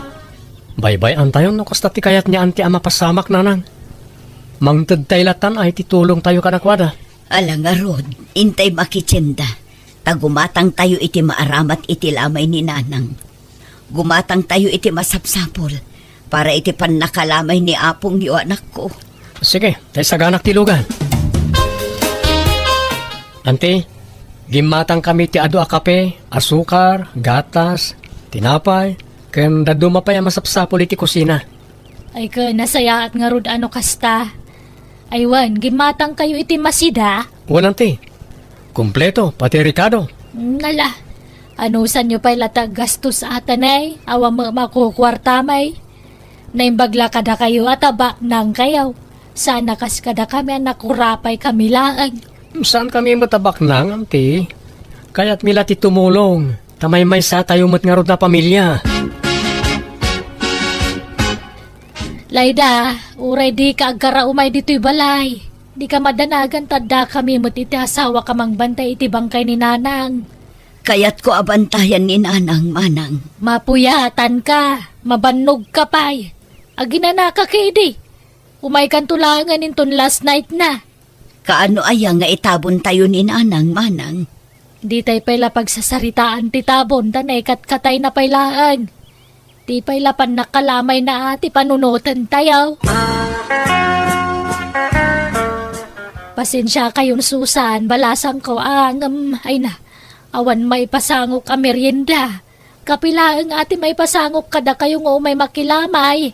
baybay antayon no kasta ti kayat ni anti ama pasamak nanang. Mangtad taylatan ay titulong tayo kanakwada. Alang arod, intay makitsenda. Tagumatang tayo iti maaramat iti lamay ni nanang. Gumatang tayo iti masapsapol para iti panakalamay ni apong ni anak ko. Sige, tayo saganak tilugan. Ante, gimatang kami ti adu a kape, asukar, gatas, tinapay, ken dadumapay ang masapsapol iti kusina. Ay ka, nasaya at nga rod ano kasta. Aywan, gimatang kayo iti masida. Ante, kumpleto, pati Ricardo. Nala, anusan nyo pa'y latag gastos atanay, awa mo makukwarta may. Naimbagla kada kayo at abak nang kayaw. Sana kas kada kami nakurapay kami lang. Saan kami matabak nang, ante? Kaya't mila ti tumulong. Tamay may sa tayo mat nga rod na pamilya. Layda, uray di ka agkara umay dito'y balay. Di ka madanagan tadda kami mo't iti asawa ka mang bantay iti bangkay ni nanang. Kaya't ko abantayan ni nanang manang. Mapuyatan ka, mabannog ka pa'y. Aginana ka kidi. Umay kan tulangan inton last night na. Kaano aya nga itabon tayo ni nanang manang? Di tayo pala pagsasaritaan ti tabon, danay katay na pailaan. Di pala pan nakalamay na ati panunutan tayo. Pasensya kayon Susan, balasang ko ay na, awan may pasangok ka merienda. Kapilaang ati may pasangok kada kayo nga may makilamay.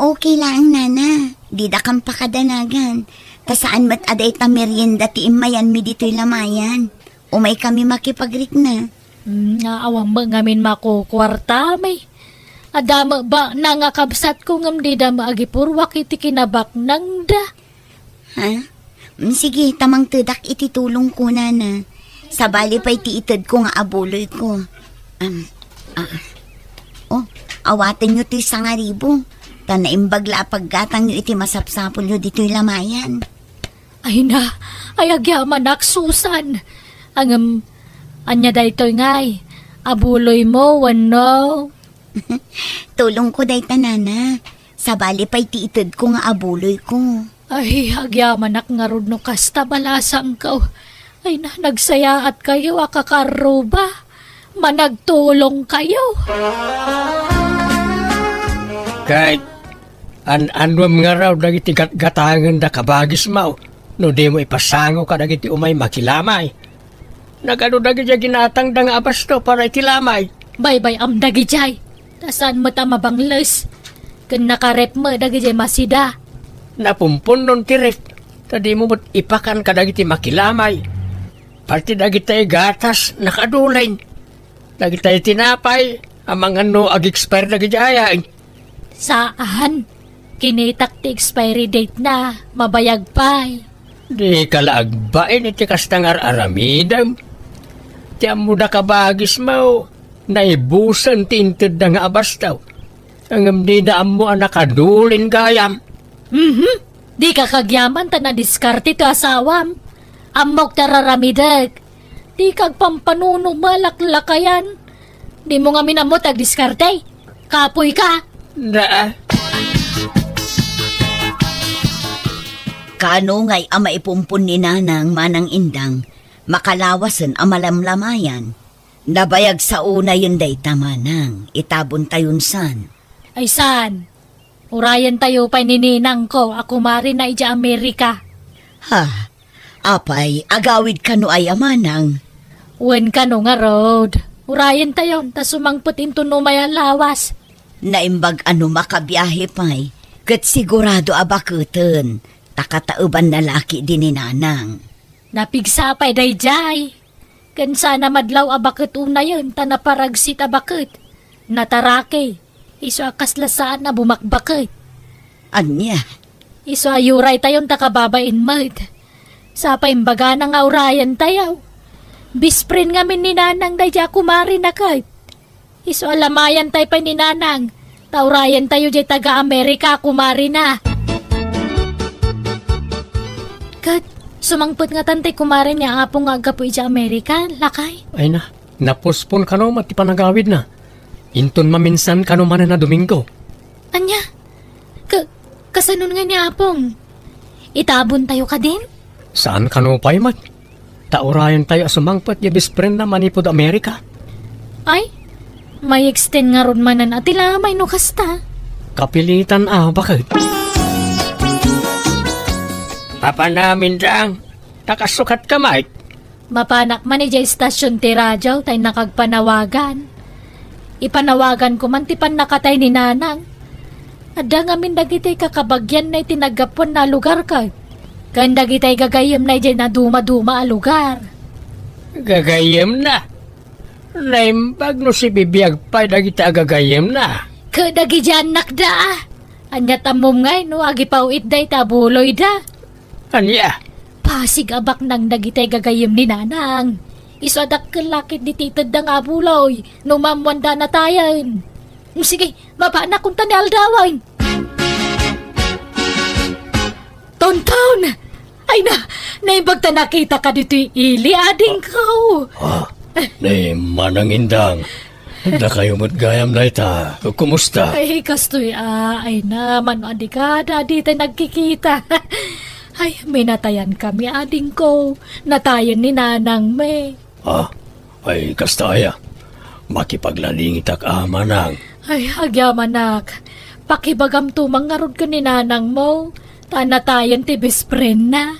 Okay lang, nana. Di da kang pakadanagan. Kasaan mat aday ta merienda ti imayan mi dito'y lamayan. Umay kami makipagrik na. Nga awang ba ngamin makukwarta may. Adama ba nangakabsat ko ngam di da maagipurwak iti kinabak nang da. Ha? Sige, tamang tudak ititulong ko na na. Sa bali pa itiitad ko nga abuloy ko. Awatin nyo ti sangaribo. Tanaimbagla paggatang nyo iti masapsapol nyo dito'y lamayan. Ay na, ay agyaman Susan. Anya daytoy ngay. Abuloy mo, wano. Tulong ko day tanana. Sa bali pa itiitad ko nga abuloy ko. Ay, agyaman nga rod no kasta balasang ka. Ay na, nagsaya at kayo akakaruba. Managtulong kayo. Kahit anwam nga raw dagiti gatangan da kabagis mo, no di mo ipasango ka dagiti umay makilamay. Nagano dagiti ginatang da nga abasto para itilamay. Bye-bye am dagijay. Tasan mo tamabangles. Kun nakarep mo dagijay masida. Napumpun nun tirek, tadi mo mo't ipakan ka dagiti makilamay. Parti dagiti gatas nakadulain. Dagiti tinapay, amang ano ag-expire dagiti ayain. Saan? Kinitak ti expiry date na. Mabayag pa'y. Di kalaagbain iti kastangar aramidam. Tiyam mo da kabagis mo, naibusan tinted da nga abastaw. Ang di da mo nakadulin gayam. Di ka kagyaman ta na diskarte to asawam. Amok tararamidag. Di kag pampanuno malaklakayan. Di mo nga minamot ag diskarte. Kapoy ka. Da, Kaano ngay ama ipumpun ni nanang manang indang, makalawasan amalamlamayan. Nabayag sa una yun day tamanang, itabon tayon san. Ay san? Urayan tayo pa nininang ko. Ako marin na ija Amerika. Ha, apay, agawid ka no ay amanang. Wen ka no nga road. Urayan tayo. Ta sumangput into no may lawas. Naimbag ano makabiyahe pa'y, kat sigurado abakutan, takatauban na laki din ni nanang. Napigsapay day jay. Kan sana madlaw abakit una yun. Ta naparagsit abakit. Natarake. Iso akaslasaan na bumakbakit. Anya, Iso ayuray tayon takababain mad. Sa paimbaga na nga urayan tayo. Bisprin nga min ni nanang day kumari na kahit. Iso alamayan tayo pa ni nanang. Taurayan tayo jay taga-Amerika kumari na. Kat, sumangpot nga tantay kumari niya apong agapoy jay Amerika, lakay. ay na, napospon ka no mati panagawid na. Inton maminsan ka no man na Domingo. Anya, kasanon nga niya apong. Itabon tayo ka din? Saan ka no pa'y mat? Taurayan tayo sumangpot ya bispren na manipod Amerika. Ay, may extend nga ron manan at ilamay no kasta. Kapilitan bakit? Papa namin dang, nakasukat ka Mike. Mapanak man ijay stasyon ti radyo tay nakagpanawagan. Ipanawagan ko man ti pan nakatay ni nanang. Adda ngamin dagitay kakabagyan na itinagapon na lugar ka. Kan dagitay gagayem na ijay na duma-duma a lugar. Gagayem na. Naimbag no si bibiyag pa dagita gagayem na. Kadagi dyan nakda. Anya tamom ngay no agi pauit day tabuloy da. Anya, Pasig abak nang dagitay gagayem ni nanang. Isodak kalakit di titad ng abuloy. No mamwanda na tayan. Sige, mapaanak kong tani aldawan. Tonton! Ay na, naimbag ta nakita ka dito ili ading ko. ni manang indang. Da kayo mo't gayam na ita. Kumusta? Ay, kastoy ay naman adi ka, dadi tayo nagkikita. Ay, may natayan kami ading ko. Natayan ni nanang me. Ay kastaya. Makipaglalingit ak amanang. Ay, agyamanak. Pakibagam tumang ngarod ka ni nanang mo. Tanatayan ti best friend na.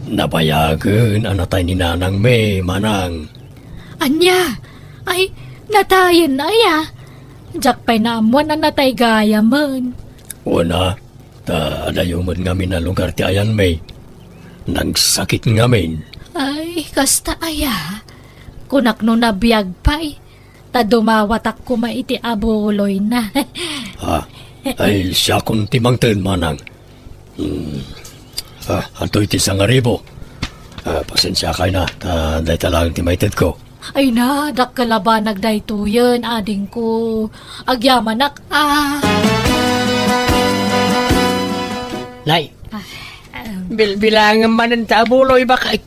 Nabayagan anatay ni nanang me, manang. Anya, ay, natayan na ya. Diyak pa'y naamuan na natay gaya man. Una, adayo mo ngamin na lugar ti ayan me. Nagsakit ngamin. Ay, kasta aya. Kunak no nabiyag pa'y. Ta dumawatak ko maiti abuloy na. Ay, siya kung timangtin, manang. Anto iti sangaribo. Pasensya kayo na, dahi talagang timaited ko. Ay na, dakkala nagdaytuyan, ading ko. Agyamanak, Nay, bilangan man ang tabuloy baka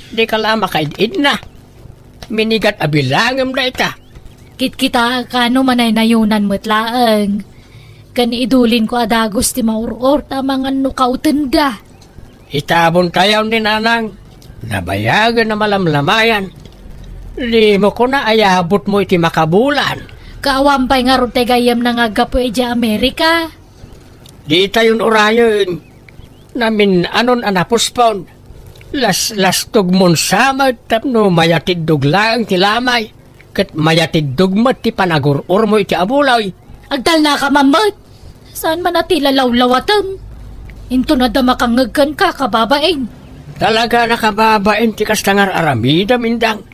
di ka lang makaidid na. Minigat abilangam na ita. Kit-kita kano manay nayunan mo't laang. Kani idulin ko adagos ti mauror ta mga nukautenda. Itabon tayo ni nanang. Nabayagan na malamlamayan. Di mo ko na ayabot mo iti makabulan. Kaawampay nga ron gayam na nga gapo eja Amerika. Di tayon orayon. Namin anon anapospon. Las tugmon samad tapno mayatid duglang ti lamay. Kat mayatid dugmat ti panagurur mo iti abulay. Agdal na ka mamad. Saan man natila lawlawatan? Into na damakangagkan ka kababain. Talaga nakababain ti kastangar aramida mindang.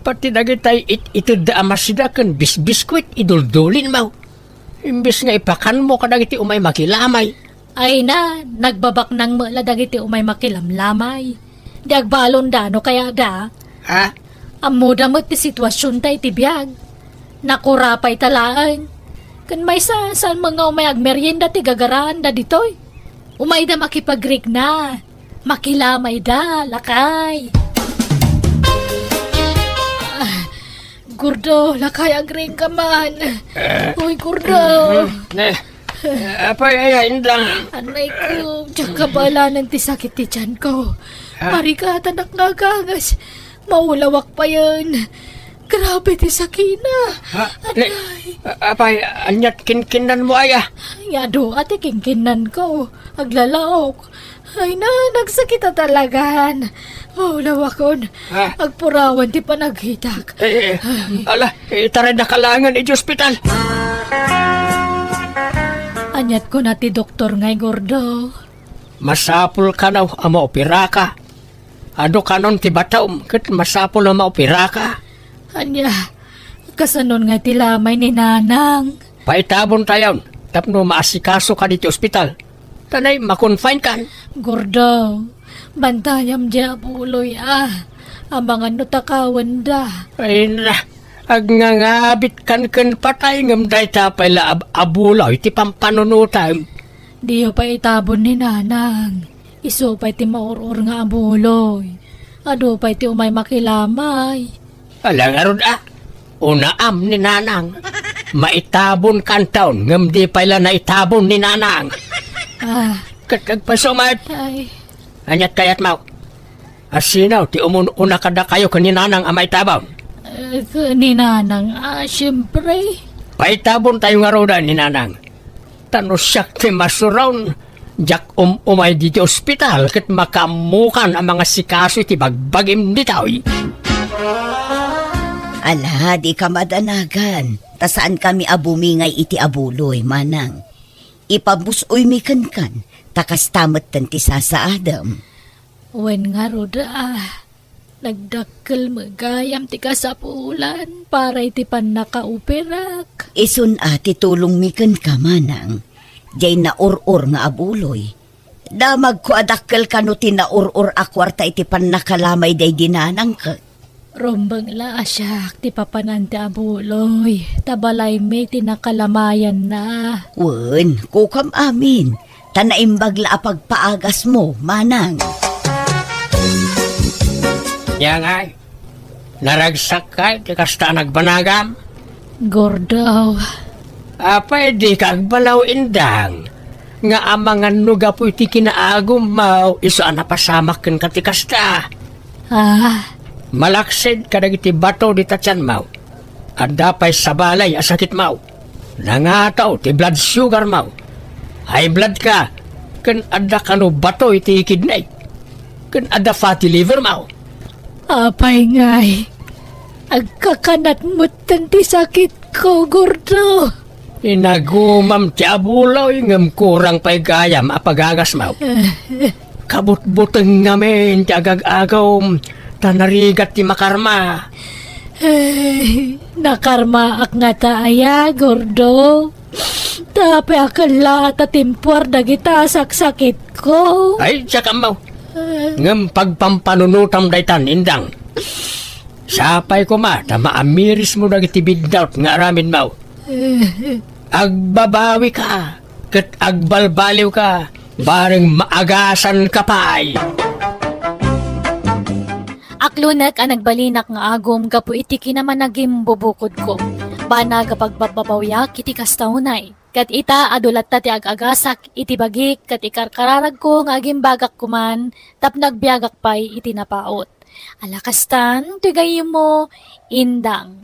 Pati dagitay itid da amasida kan biskwit iduldulin mo. Imbis nga ipakan mo kadagiti umay makilamay. Ay na, nagbabak ng mala dagiti umay makilamlamay. Di agbalon da no kaya da. Ha? Amuda mo ti sitwasyon tay ti biyag. Nakurapay talaan. Kan may saan mga umay agmerienda ti gagaraan da ditoy. Umay da makipagrig na. Makilamay da, lakay. Gurdo, lakay agring ka man. Uy, Gurdo. Apay ay indang. Anay ko, tsaka bala ng tisakit ti tiyan ko. Marika, tanak nagagas. Maulawak pa yan. Grabe ti sakina. Apay, anyat kinkinan mo aya. Yado, ate kingkinan ko. Aglalaok. Ay na, nagsakita talagan. Maulawak kon. Agpurawan ti panaghitak. Ala, itaray na kalangan iti ospital. Anyat ko na ti doktor ngay Gordo. Masapul ka na maopera ka. Ado kanon ti bataom, kat masapul na maopera ka. Anya, kasanon nga ti lamay ni Nanang. Paitabon tayon, tapno maasikaso ka dito ospital. Tanay, makonfine kan. Gordo, bantayam di abuloy Abangan no takawan da. Ay na, agngangabit kan patay ngam day tapay la abulaw, iti pampanunutan. Diyo pa itabon ni Nanang. Iso pa iti maurur nga abuloy. Ado pa iti umay makilamay. Alang arod unaam ni Nanang. Maitabon kan taon, ngam di pala na itabon ni Nanang. Katagpasumat. Ay, Anyat kayat mau. Asinaw, ti una kada kayo kaninanang amay tabon. ni Nanang, siyempre. Paitabon tayo nga roda ni Nanang. Tano siyak ti masuraw. Jak umay di ospital kat makamukan ang mga sikaso ti bagbagim di tao. Ala, di ka madanagan. Tasaan kami abumingay iti abuloy, manang. Ipabusoy mi kan, takas tamat tanti sa Adam. Wen nga roda, nagdakkel magayam ti kasapulan para iti pan nakauperak. Isun ati tulong mi kan ka, manang. Diyay na or nga abuloy. Damag ko adakkel kano tinaur-ur akwarta iti pan nakalamay day dinanang ka. Rombang la asyak ti papanan ti abuloy. Tabalay may tinakalamayan na. Wen, kukam amin. Tanaimbag la apagpaagas mo, manang. Yang ay, naragsak ka, di kasta nagbanagam. Gordo, Apay di kagbalaw indang. Nga amangan nuga po iti kinaagum mau, iso anapasamak ken katikasta. Malaksid kadag iti bato di tatyan mau. Adda pa'y sabalay asakit mau. Nangataw ti blood sugar mau. High blood ka. Ken adda kano bato iti kidney. Ken adda fatty liver mau. apay ngay. Agkakanat mo tanti sakit ko, Gordo. Inagumam ti abuloy ngem kurang pa'y gayam apagagas mau. Kabut-buteng ngamin ti agag-agaw Tanarigat ti makarma. Nakarma ak nga taaya, gordo. Tapi akala tatimpuar dagita saksakit ko. Ay, tsaka mo. Ngam pagpampanunutam daytan, indang. Sapay ko ma, maamiris mo dagiti bidnaut nga aramin mo. Agbabawi ka, kat agbalbaliw ka, bareng maagasan ka pa'y. Aklunak ang nagbalinak nga agom gapu iti kinaman naging bubukod ko. Bana kapag babawyak iti kastaunay. Kat ita adulat ta ti ag-agasak iti bagik kat ikarkararag ko nga aging bagak kuman tap nagbiagak pa'y iti napaot. Alakastan, tigayim mo, indang.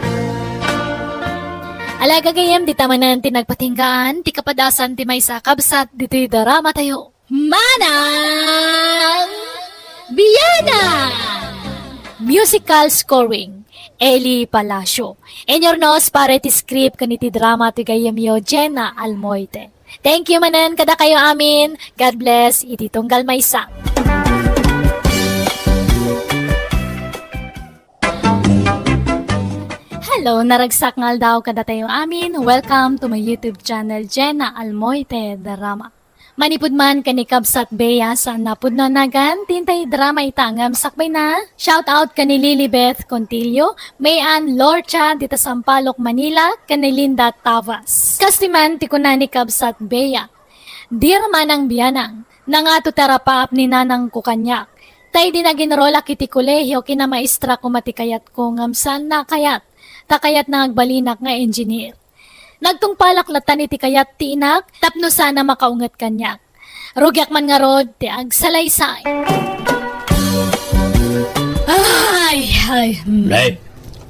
Alaga gayam di tamanan ti nagpatinggaan, ti kapadasan ti may sakabsat, dito'y darama tayo. Manang Biyana! Musical scoring, Eli Palacio. And your nose para ti script kaniti drama ti gayam yo, Jenna Almoite. Thank you manan kada kayo amin. God bless, iti tunggal may sang. Hello, naragsak ngal daw kada tayo amin. Welcome to my YouTube channel, Jenna Almoite Drama. Manipud man kanikabsat beya sa napudnanagan, tintay drama itangam sakbay na. Shout out kani Lilibeth Contillo, Mayan Lorcha dita Sampaloc, Manila, kani Linda Tavas. Kastiman ti kunani kabsat beya. Dear manang biyanang, nangato tarapaap ni nanang kukanyak. Tay di na ginrola kiti kolehiyo kina maestra ko matikayat ko ngamsan na kayat. Takayat na agbalinak nga engineer. Nagtungpalak latan iti kayat ti inak, tapno sana makaungat kanyak. Rugyak man nga rod, ti agsalaysay. Ay. Lay,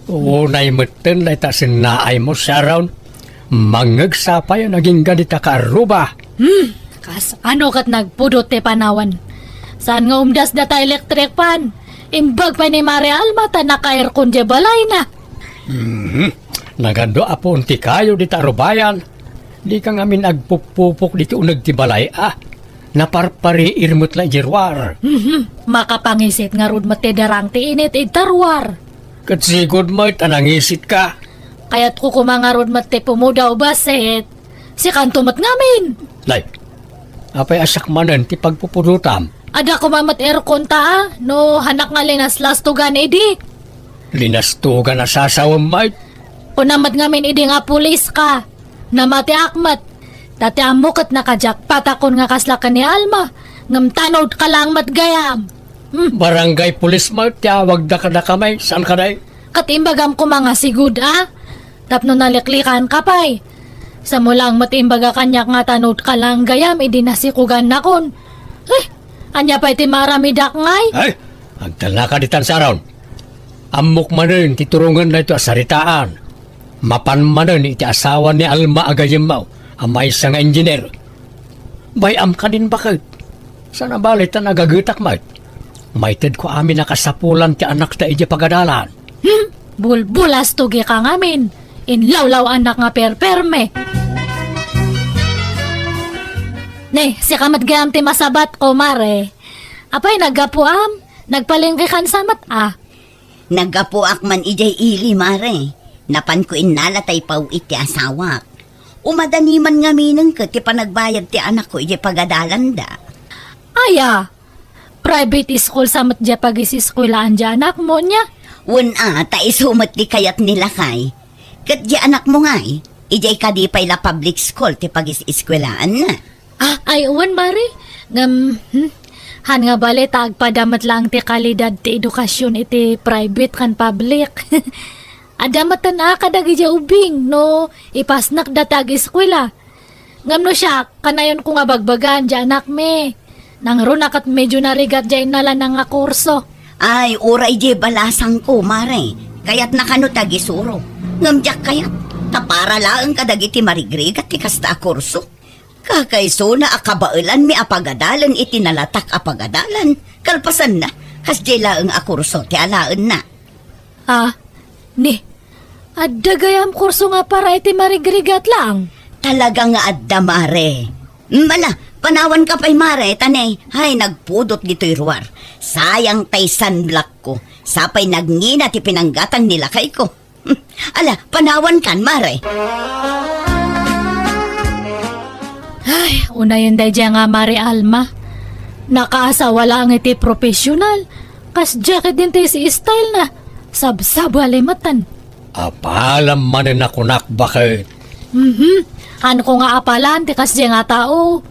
unay meten lay ta sinaay mo sa round. Mangagsapay ang naging ganita ka aruba. Kas ano kat nagpudot ti panawan. Saan nga umdas data electric pan? Imbag pa ni Mare Alma ta naka-aircon di balay na. Nagando apon ti kayo di tarubayan. Di ka ngamin agpupupok dito unag ti balay Naparpari irmut lang jirwar. Makapangisit nga rod matidarang ti init itarwar. Kat sigod mo tanangisit ka. Kaya't ko kumangarod mati pumudaw baset. Si kantumat ngamin. Lay, apay asak manan ti pagpupunutam. Ada kumamat aircon ta no hanak nga linas lastugan edi. Linastugan na sasawang mait. Punamat ngamin idi nga pulis ka. Namati akmat. Dati amukot nakajak patakon nga kaslakan ni Alma. Ngam tanod ka lang matgayam. Barangay pulis mait, tiyawag da ka na kamay. Saan ka day? Katimbagam ko mga sigud Tapno naliklikan ka pa'y. Sa mulang matimbaga kanyak nga tanod ka lang gayam idi nasikugan na kon. Anya pa'y timaramidak ngay. Ay, agtala ka ditan sa around. Amok manin, titurungan na ito asaritaan. Mapan manin, iti asawa ni Alma agayim mo, ang may isang engineer. Bayam ka din bakit? Sana balit na nagagitak mait. Maited ko amin nakasapulan ti anak ta iti pagadalan. Bulbulas tugi ka ngamin. Inlawlaw anak nga perperme. Ne, si kamat gayam ti masabat ko, Mare. Apay nagapuam, nagpalingki kan samat Nagapuak man ijay ili, Mare. Napan ko inalatay paw iti asawak. Umadaniman nga minang ka ti panagbayad ti anak ko ijay pagadalan da. Aya, private school samat dya pag-isiskulaan dya anak mo niya. Ta isumat di kayat nila kay. Kat di anak mo ngay, ijay kadipay la public school ti pag-isiskulaan na. Ay, uwan, Mare. Han nga bali, tagpadamat lang ti kalidad ti edukasyon iti private kan public. Adamatan kadagi dya ubing, no? Ipasnak datag eskwela. Ngam no siya, kanayon ko nga bagbagan dya anak me. Nang runak at medyo narigat dya inala nga kurso. Ay, uray di balasang ko, Mare. Kaya't nakano tagisuro. Ngamjak kayat. Tapara lang kadagiti marigrig at tikasta kurso. Kakaiso na akabailan mi apagadalan iti nalatak apagadalan. Kalpasan na. Kasdi lang akurso ti alaan na. Adagayam kurso nga para iti marigrigat lang. Talaga nga adda, Mare. Mala, Panawan ka pa'y mare, tanay. Hay, nagpudot dito'y ruwar. Sayang tay sunblock ko. Sapay nagngina ti pinanggatang nila kay ko. Ala, panawan kan, mare. Ay, una yun dahil nga Mari Alma. Nakaasawa lang iti profesional. Kas jacket din tayo si style na. Sabsab halimatan. Apalam manin ako nakbakit. Ano ko nga apalan, ti kas nga tao.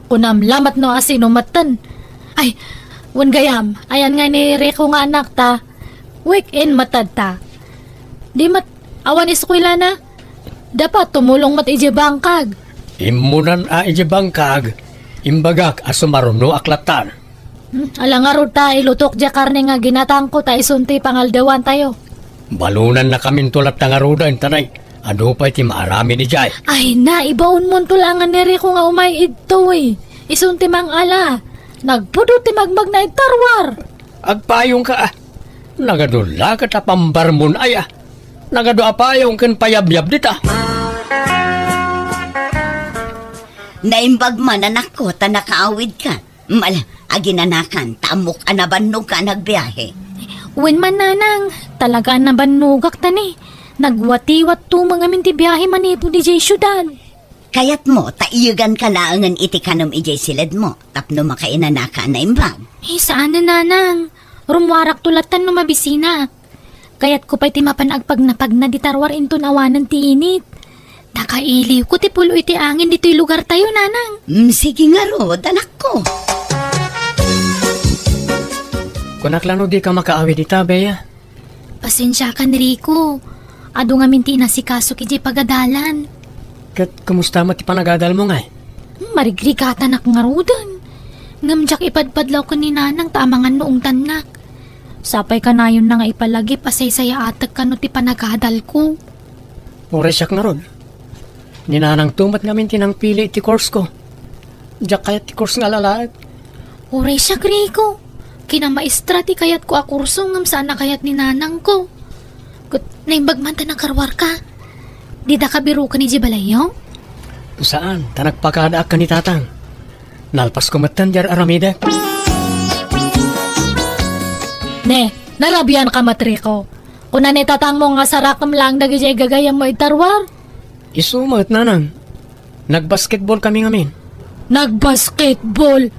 Kunam lamat no asinumatan. Ay, wan gayam, ayan nga ni Rico nga anak ta. Weekend matad ta. Di mat, awan eskwela na. Dapat tumulong mat ijibangkag. Imunan a ijibangkag. Imbagak asumaruno aklatan. Alang nga ro ta, ilutok dya karne nga ginatang ko ta isunti pangaldawan tayo. Balunan na kaming tulat ng arudan, tanay. Ano pa iti maarami ni Jai? Ay na, ibaon mo tulangan ni Rico nga umay ito eh. Isunti mang ala. Nagpudot ti magmag na itarwar. Agpayong ka ah. Nagadula ka tapambar mo na ay ah. Nagado apayong kan payabyab dita. Naimbag man anak ko, ta nakaawid ka. Mala, aginanakan, tamok anabannog ka nagbiyahe. Wen man nanang, talaga na banugak tani. Nagwati-wat to mga minti biyahe manipo di jay syudad. Kayat mo, taiyagan ka laangan iti kanam ijay silid mo, tapno makainanaka na imbag. Eh, saan na nanang? Rumwarak tulatan no mabisina. Kayat ko pa'y timapanagpag na pag na ditarwar into nawanan ti init. Nakailiw ko ti pulo iti angin dito'y lugar tayo, nanang. Sige nga ro, anak ko. Kunaklano di ka makaawi dita, Bea. Pasensya ka ni Rico. Ado nga minti na si Kaso kiji pagadalan. Kat kumusta mo ti panagadal mo nga eh? Marigrigata nak nga rudan. Ngamjak ipadpadlaw ko ni nanang tamangan noong tanak. Sapay ka na yun na nga ipalagi pasay-saya atag ka no ti panagadal ko. Oresyak na ron. Ninanang tumat namin tinang pili ti course ko. Diyak kaya ti course nga lalaag. Oray siya, Rico. Kinamaestra ti kayat ko akurso ngam sana kayat ni nanang ko. Kut naimbag man ta nakarwar ka. Di da ka biro ka ni Jibalayo? Saan? Tanagpakadaak ka ni tatang. Nalpas ko matan jar aramida. Ne, narabian ka matriko. Kung na tatang mo nga sarakam lang nagijay gagayam mo itarwar. Isumat nanang. Nagbasketball kami ngamin. Nagbasketball.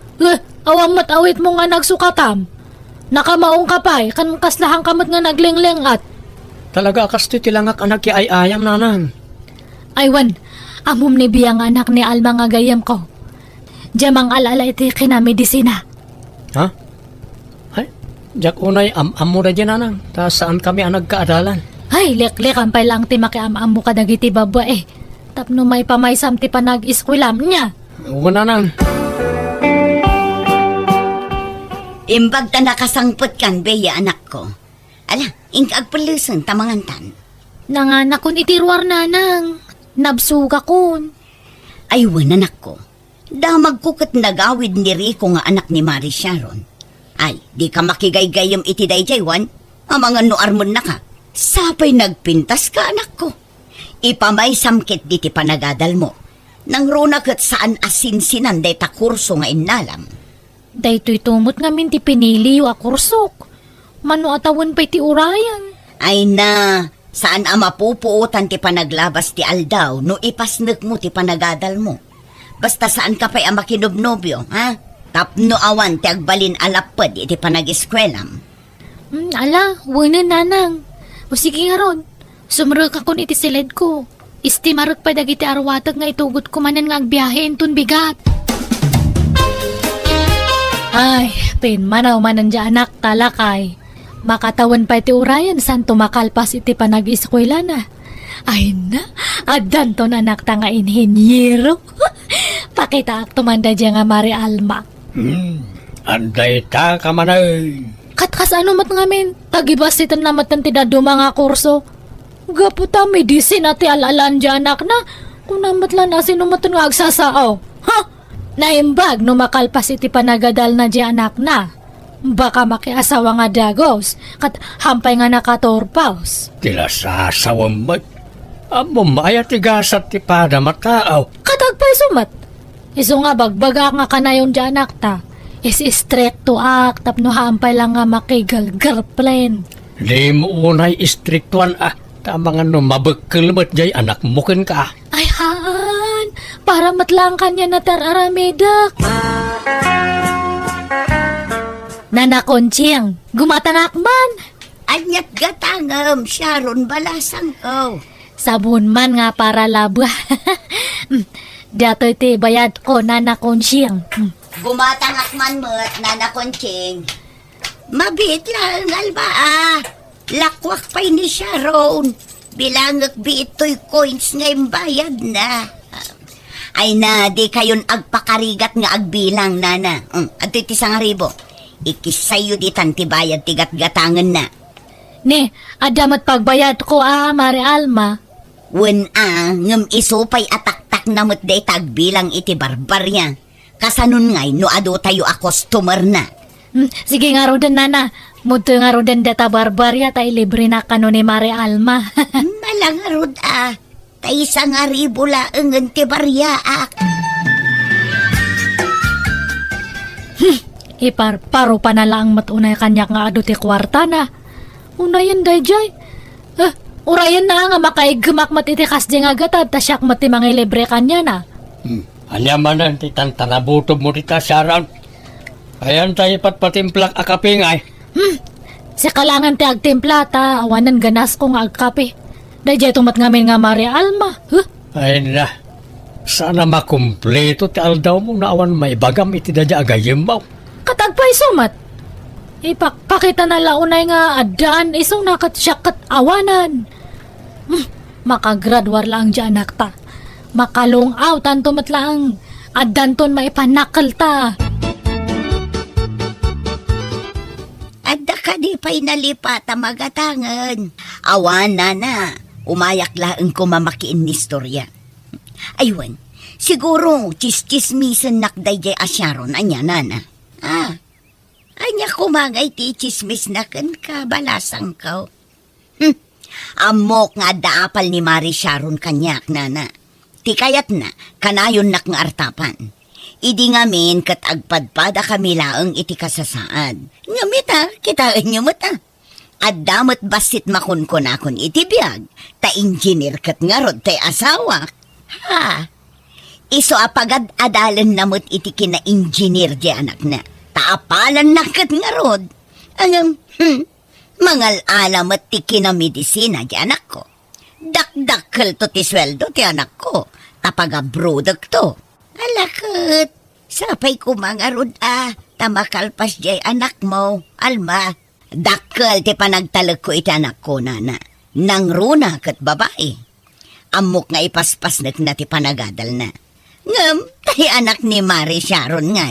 Awam mat awit mo nga nagsukatam. Nakamaong kapay, kan kaslahang kamot nga naglengling at. Talaga kasto tilangak anak ki ay ayam nanang. Aywan, amom ni biyang anak ni Alma nga gayam ko. Diyamang alala iti kinamedisina. Ha? Ay, jak unay am-am mo na dyan nanang. Ta saan kami ang nagkaadalan? Ay, lek-lekan pa lang ti makiam-am mo ka dagiti baba eh. Tapno may pamaysam ti panag-iskwilam niya. Oo nanang. Imbag ta nakasangpot kan, Bea, anak ko. Ala, ingkagpalusan tamangantan. Nanganak kon itirwar nanang. Nabsuga kon. Ay, wan anak ko. Damag ko kat nagawid ni Rico nga anak ni Mari Sharon. Ay, di ka makigaygayam iti dayjaywan. Ang mga noarmon na ka. Sapay nagpintas ka, anak ko. Ipamay samkit di ti panagadal mo. Nang runa kat saan asinsinan day ta kurso nga inalam. Daytoy tumot nga min ti pinili yu akursok. Mano atawan pa'y ti urayan. Ay na, saan ang mapupuutan ti panaglabas ti aldaw no ipasnek mo ti panagadal mo. Basta saan ka pa'y ang makinobnobyo, ha? Tapno awan ti agbalin alapad iti panag-eskwelam. Ala, wala nanang. O sige nga ron, sumrug ako iti silid ko. Istimarag pa dagiti arwatag nga itugot ko manan nga agbiyahe intun bigat. Ay, pinmanaw manan dya anak talakay. Makatawan pa iti urayan san tumakalpas iti panag-eskwela na. Ay na, adan to anak ta nga inhenyero. Pakita ak tumanda dya nga Mari Alma. Anday ta ka manay. Katkas ano mat ngamin, tagibas itan namat ng tidaduma nga kurso. Gaputa medicine ati alalan dyan anak na, kung namat lang na sinumatun nga agsasao. Ha? Naimbag no makalpas iti panagadal na dyan anak na. Baka makiasawa nga dagos, kat hampay nga nakatorpaus. Tila sasawam mo. Amo maya tigasat ti pada mataaw. Katagpay sumat. Iso nga bagbaga nga kanayon dyan akta. Is straight to act tapno hampay lang nga makigal girlfriend. Di mo unay istriktuan Tama nga no mabagkal mo't jay anak mo ken ka. Ay haan, para matlang kanya na tararamidak. Nana Conching, gumatanak man. Anyat gatangam, Sharon balasang ko. Sabon man nga para laba. Dato'y ti bayad ko, Nana Conching. Gumatangak man mo't, Nana Conching. Mabit lang, alba Lakwak pa'y ni Sharon. Bilangag biito'y coins ngayong bayad na. Ay na, di kayon agpakarigat nga agbilang, Nana. At iti sangaribo. Ikisayo di tantibayad tigat-gatangan na. Ni, adamat pagbayad ko Mari Alma. Wen ngam isupay ataktak na mo't day tagbilang iti barbarya. Kasanun ngay no ado tayo a customer na. Sige nga rodan, Nana. Muto nga rodan data barbarya tayo libre na kano ni Mari Alma. Malangarod tayo sa nga ribula ang ti baryaak. Iparo pa na lang matunay kanyak nga ado ti kwarta na. Unayan dayjay. Urayan na nga makaigmak matitikas di nga gatad tasyak mati mga libre kanya na. Anya man ang titantanabutob mo dita, Sharon. Ayan tayo patpatimplak akapingay. Si kalangan ti agtimplata, awanan ganas ko nga agkape. Dayjay tumat ngamin nga Mari Alma. Ay na, sana makumpleto ti aldaw mo na awan may bagam iti dadya agayim mo. Katagpay sumat. Ipakita na launay nga adaan isong nakatsyakot awanan. Makagradwar lang dyan nakta. Makalong out tanto matlaang adanton maipanakal ta. Adda ka di pa'y nalipat magatangan. Awan na, umayak laang ko mamakiin ni istorya. Aywan, siguro chismisan nakday jay asyaron, anya nana. Anya kumangay ti chismis na kan ka, balasang ka. Amok nga daapal ni Mari Sharon kanyak, nana. Ti kayat na, kanayon nak nga artapan. Idi ngamin kat agpadpada kami laang iti kasasaad. Ngamit kitaan nyo mo At damot basit makun-kunakon iti biyag, ta engineer kat nga rod tay asawa. Iso apagad adalan namot iti kina-engineer di anak na. Taapalan na kat nga rod. Mangal alamat ti kinamedisina di anak ko. Dakdakkel to ti sweldo ti anak ko. Tapaga-brodak to. Alakot, sapay ko mga rod tamakalpas jay anak mo, Alma. Dakkel ti panagtalag ko iti anak ko, nana. Nang runa kat babae. Amok nga ipaspas na ti panagadal na. Ngam, tayo anak ni Mari Sharon nga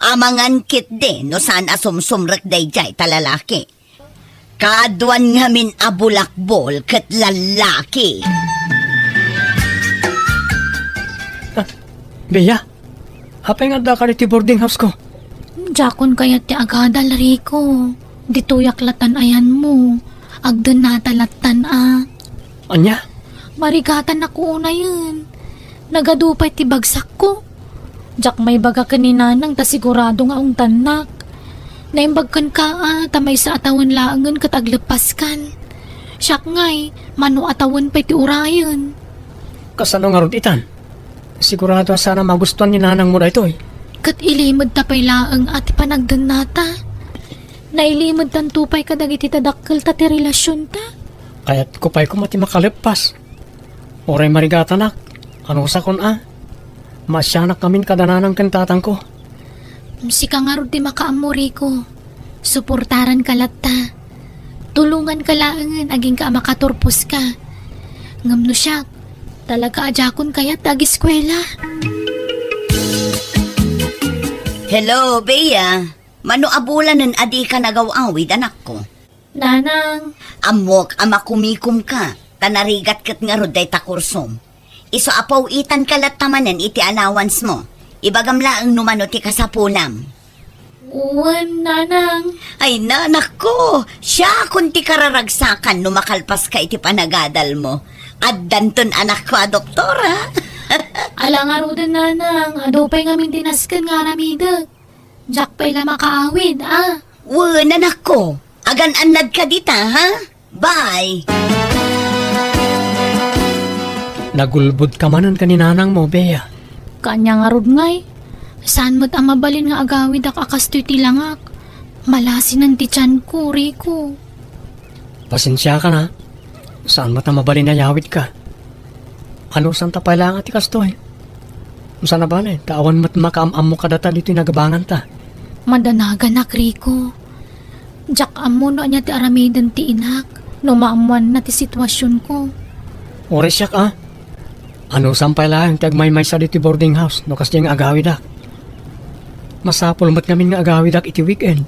Amangan kit din no saan asumsumrak day jay talalaki. Kaduan ngamin abulakbol kat lalaki. Bea, apay nga da ka ti boarding house ko. Jakon kaya ti agadal Rico. Dituyak latan ayan mo. Agdan natalatan Anya? Marigatan ako una yun. Nagadupay ti bagsak ko. Jak may baga kanina nang ta sigurado nga ang tanak. Naimbagkan ka tamay sa atawan laangan kataglepas kan. Siyak ngay, mano atawan pa'y ti urayan. Kasano nga rod itan? Sigurado sana magustuhan ni nanang mo na ito Kat ilimod tapay laang at panagdan nata. Nailimod tan tupay kadag iti tadakkel ta ti relasyon ta. Kaya't kupay ko mati makalipas. Oray marigatanak, ano sa kun Masyanak kamin kadananang kantatang ko. Sika nga rin di makaamuri ko. Suportaran ka latta. Tulungan ka laangan aging ka makaturpos ka. Ngam no siya, talaga ajakon kaya tag-eskwela. Hello, Bea. Mano abulan nun adi ka nagawawid, anak ko. Nanang, Amok, kumikum ka. Tanarigat kat nga roday takursom. Iso apaw itan kalat tamanan iti allowance mo. Ibagamla ang numano ti kasapulam. uwan, nanang. Ay nanak ko, siya kunti kararagsakan numakalpas ka iti panagadal mo. At danton anak ko doktora. Alang arudan nanang, adupay nga mintinaskan nga aramida. Jack pa'y la makaawid, ah. Wanan ako. Agan-anad ka dita, ha? Bye! Nagulbud ka manan kaninanang mo, Bea. Kanya nga rod ngay. Saan mo't ang mabalin nga agawid ak akastoy tilangak? Malasin ang tityan ko, Rico. Pasensya ka na. Saan mo mabalin na yawid ka? Ano saan tapay lang ati kastoy? Saan na ba na? Tawan mo't makaamam mo kadata dito nagabangan ta. Madanagan nak, Rico. Jack amo no niya ti aramidan ti inak. No maamuan na ti sitwasyon ko. Oras siya ka. Ano sampay lang tagmay-may sa dito boarding house no kasi nga agawid ak. Masapol mo't kami nga agawid ak iti weekend.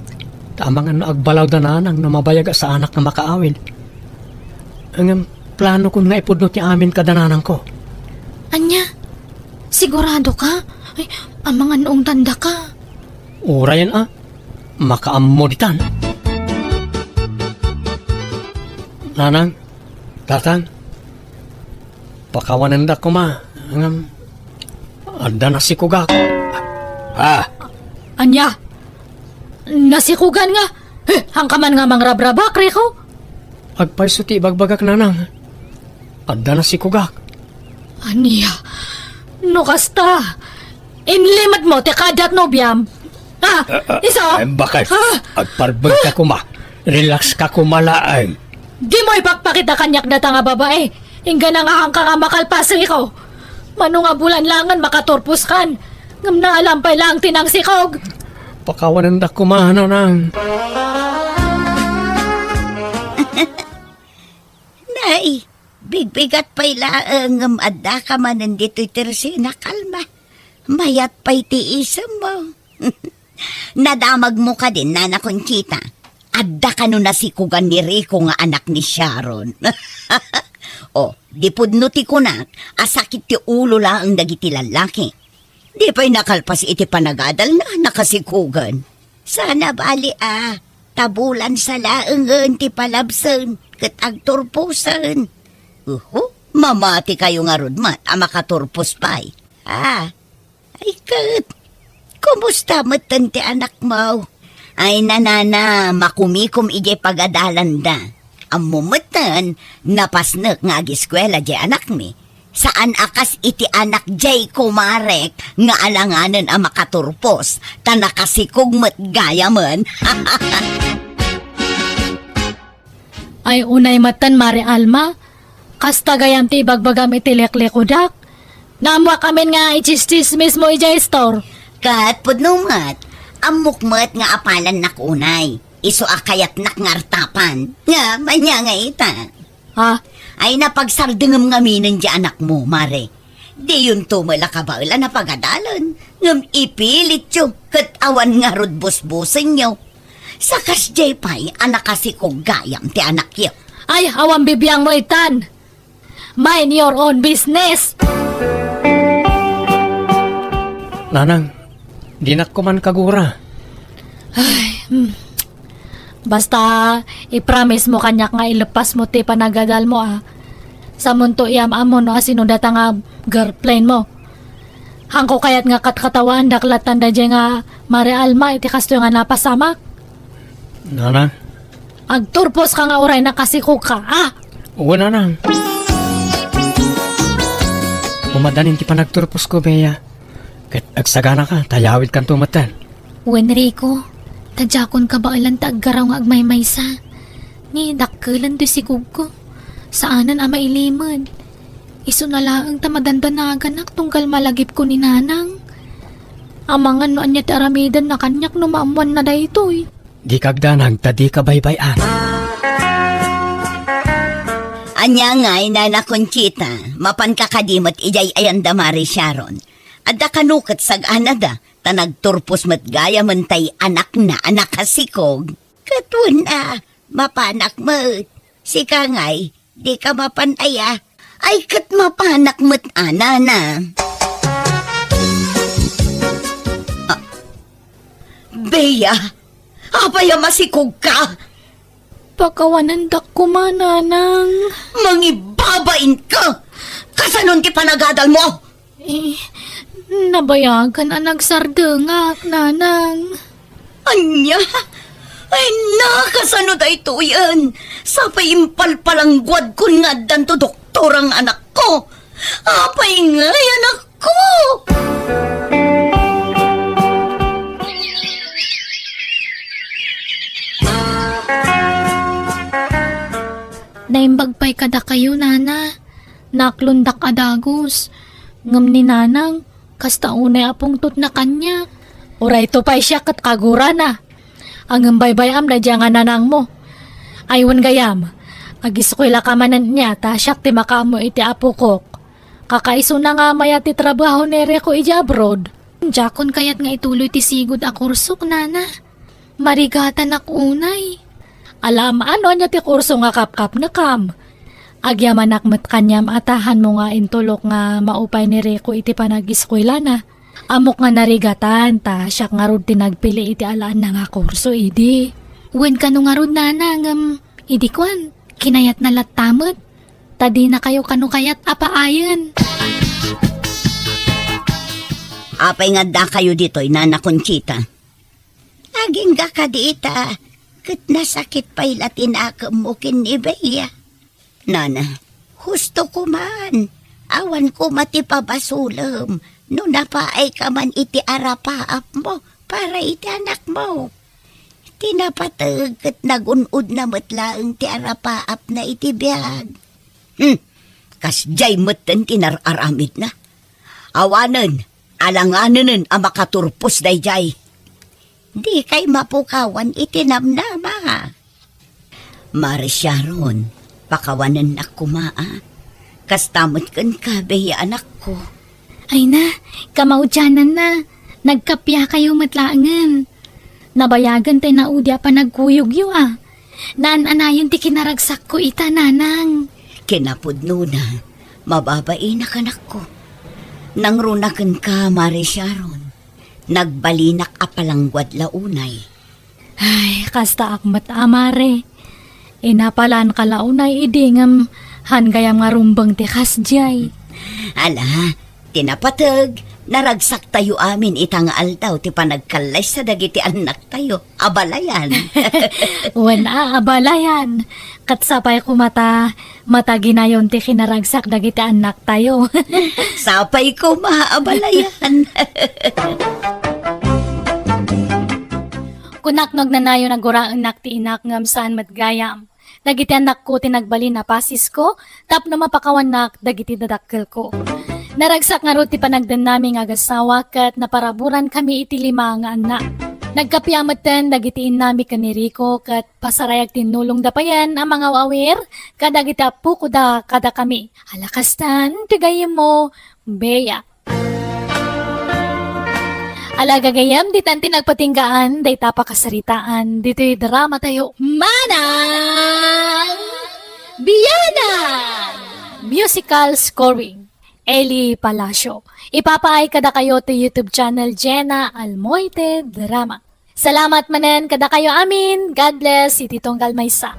Tamang ano agbalaw na nanang na mabayag sa anak na makaawid. Ang plano ko nga ipudno ti amin kadananang ko. Anya? Sigurado ka? Ay, ang mga noong tanda ka. Ura yan ah. Makaammo ditan. Nanang, tatang, pakawanan da ko ma. Anda na si Kugak. Ah, Anya? Nasikugan nga. Hangkaman nga mangrabrabak, Rico. agpaiso ti bagbagak nanang. Anda na si Kugak. Anya? No kasta. Inlimad mo ti kadat no biyam. Ah, isa. Bakit? Ah. Agparbag ka kuma. Relax ka kumalaang. Di mo ipagpakita kanyak data nga babae. Ingga na nga hangka nga makalpas, Rico. Mano nga bulan langan makaturpus kan. Ngam na alampay lang tinang sikog. Pakawanan da ko ma nanang. Nay, bigbigat pa'y laang adda ka man nandito'y tersi na kalma. Mayat pa'y tiisam mo. Nadamag mo ka din, Nana Conchita. Adda ka no nasikugan ni Rico nga anak ni Sharon. O, di pudno ti kunak, asakit ti ulo lang ang dagiti lalaki. Di pa'y nakalpas iti panagadal na nakasikugan. Sana bali tabulan sa laangan ti palabsan, kat agturpusan. Mamati kayo nga rudmat, makaturpos pa'y. Ay kat, kumusta matan ti anak mo? Ay nanana, makumikom ije pagadalan da. Ang mumatan, napasnak nga agiskwela di anak mi. Saan akas iti anak jay kumarek nga alanganan ang makaturpos, ta nakasikugmat gaya man. Ay unay matan Mari Alma. Kasta gayam ti bagbagam itileklekodak. Namwa kami nga ichistis mismo ijay store. Kat pudnumat, amukmat nga apalan nakunay. Iso akayat nakngartapan. Nga, manya nga ita. Ha? Ay napagsardengam ngaminan di anak mo, Mare. Di yun tumala kabaila na pagadalan. Ngam ipilit yun, kat awan nga rod busbusin nyo. Sakas jay pa'y anak kasi kong gayam ti anak yun. Ay, awang bibiyang mo itan. Mind your own business. Nanang, di na ko man kagura. Basta, i-promise mo kanyak nga ilepas mo ti panagadal mo Sa munto iyam amo no asino data nga girlfriend mo. Hangko kayat nga katkatawan daklat tanda dyan nga Mari Alma iti kasto nga napasamak. Nanang, Agturpos ka nga uray na kasikog ka, uwa nanang. Umadanin ti panagturpos ko, Bea. Kat agsagana ka, tayawid kan tumatan. Wenrico, tadjakon ka ba ilang taggaraw nga agmaymaysa? Ni dakkelan ti sigug ko. Saanan ama iliman? Iso na laang tamadandanagan ak tunggal malagip ko ni nanang. Amangan no anya ti aramidan na kanyak no maamuan na daytoy. Di kagdanang, tadi ka baybayan. Anya ngay, Nana Conchita, mapan kakadimat ijay ayanda Mari Sharon. Adda kanukat sag-anada, ta nagturpos mat gaya mantay anak na anak kasikog. Katun mapanak mat. Sika ngay, di ka mapanaya. Ay kat mapanak mat anana. Bea, apaya masikog ka? Pakawanan dak ko mananang. Mangibabain ka! Kasanon ti panagadal mo? Eh, nabayagan ang nagsardengak, nanang. Anya? Ay, nakasano da ito yan. Sa paimpal palang gwad kun nga danto doktor ang anak ko. Apay nga, anak ko. Naimbagpay kada kayo, nana. Naklundak adagos. Ngam ni nanang, kasta unay apong tut na kanya. Uray to pa'y siya kat kagura na. Ang baybayam na diya nga nanang mo. Aywan gayam, agis ko ilakamanan niya, ta siyak ti makamo iti apukok. Kakaiso na nga maya ti trabaho ni Reko iti abroad. Jakon kayat nga ituloy ti sigod a kursok, nana. Marigatan ak unay. Alam, ano niya ti kurso nga kapkap na kam. Agyaman akmat kanyam atahan mo nga intulok nga maupay ni Reko iti panag-eskwela na. Amok nga narigatan, ta siyak nga rod tinagpili iti alaan na nga kurso, idi. Wen ka nga rod nanang, idi kwan, kinayat na latamot. Tadi na kayo kanu kayat apaayan. Apay nga da kayo dito'y Nana Conchita. Aging ga ka diita. Kat nasakit pa'y latinakam mo kinibaya. Nana, Husto ko man. Awan ko matipabasulam. No napaay ka man iti arapaap mo para iti anak mo. Tinapatag at nagunod na matlaang ti arapaap na iti biyag. kasjay matan kinararamid na. Awanan, alanganan ang makaturpos dayjay. Di kay mapukawan iti namnama. Marisyaron, pakawanan na kumaa. Kastamot kan kabe anak ko. Ay na, kamaudyanan na. Nagkapya kayo matlaangan. Nabayagan tayo na udya pa nagkuyog yu ah. Naan-anayon ti kinaragsak ko ita, nanang. Kinapudno na, mababain na kanak ko. Nang runakan ka, Marisyaron. Nagbalinak apalangwad launay. Ay, kasta akmat amare. Inapalan ka launay idingam. Han gayam nga rumbang ti kasjay. Ala, tinapatag, naragsak tayo amin itang aldaw ti panagkalay sa dagiti anak tayo. Abalayan. Wala, abalayan. Katsapay ko mata ginayon ti kinaragsak dagiti anak tayo. Sapay ko maabalayan. Kunaknog na nayo naguraan nak ti inak ngam saan matgayam. Dagiti anak ko tinagbali na pasis ko, tapno mapakawanak dagiti dadakkel ko. Naragsak nga ro ti panagdan namin nga agasawa kat naparaburan kami iti 5 nga anak. Nagkapiamatan dagiti inami kaniriko kat pasarayag tinulong dapayan ang mga wawir kadagiti apu ko da kada kami. Alakastan, tigayem mo, beya. Alagagayam, ditan tinagpatinggaan, day tapakasaritaan, dito'y drama tayo, Manang Biyanan! Musical scoring, Eli Palacio. Ipapaay kada kayo to YouTube channel Jenna Almoite Drama. Salamat manen kada kayo amin. God bless, iti Tonggal Maysa.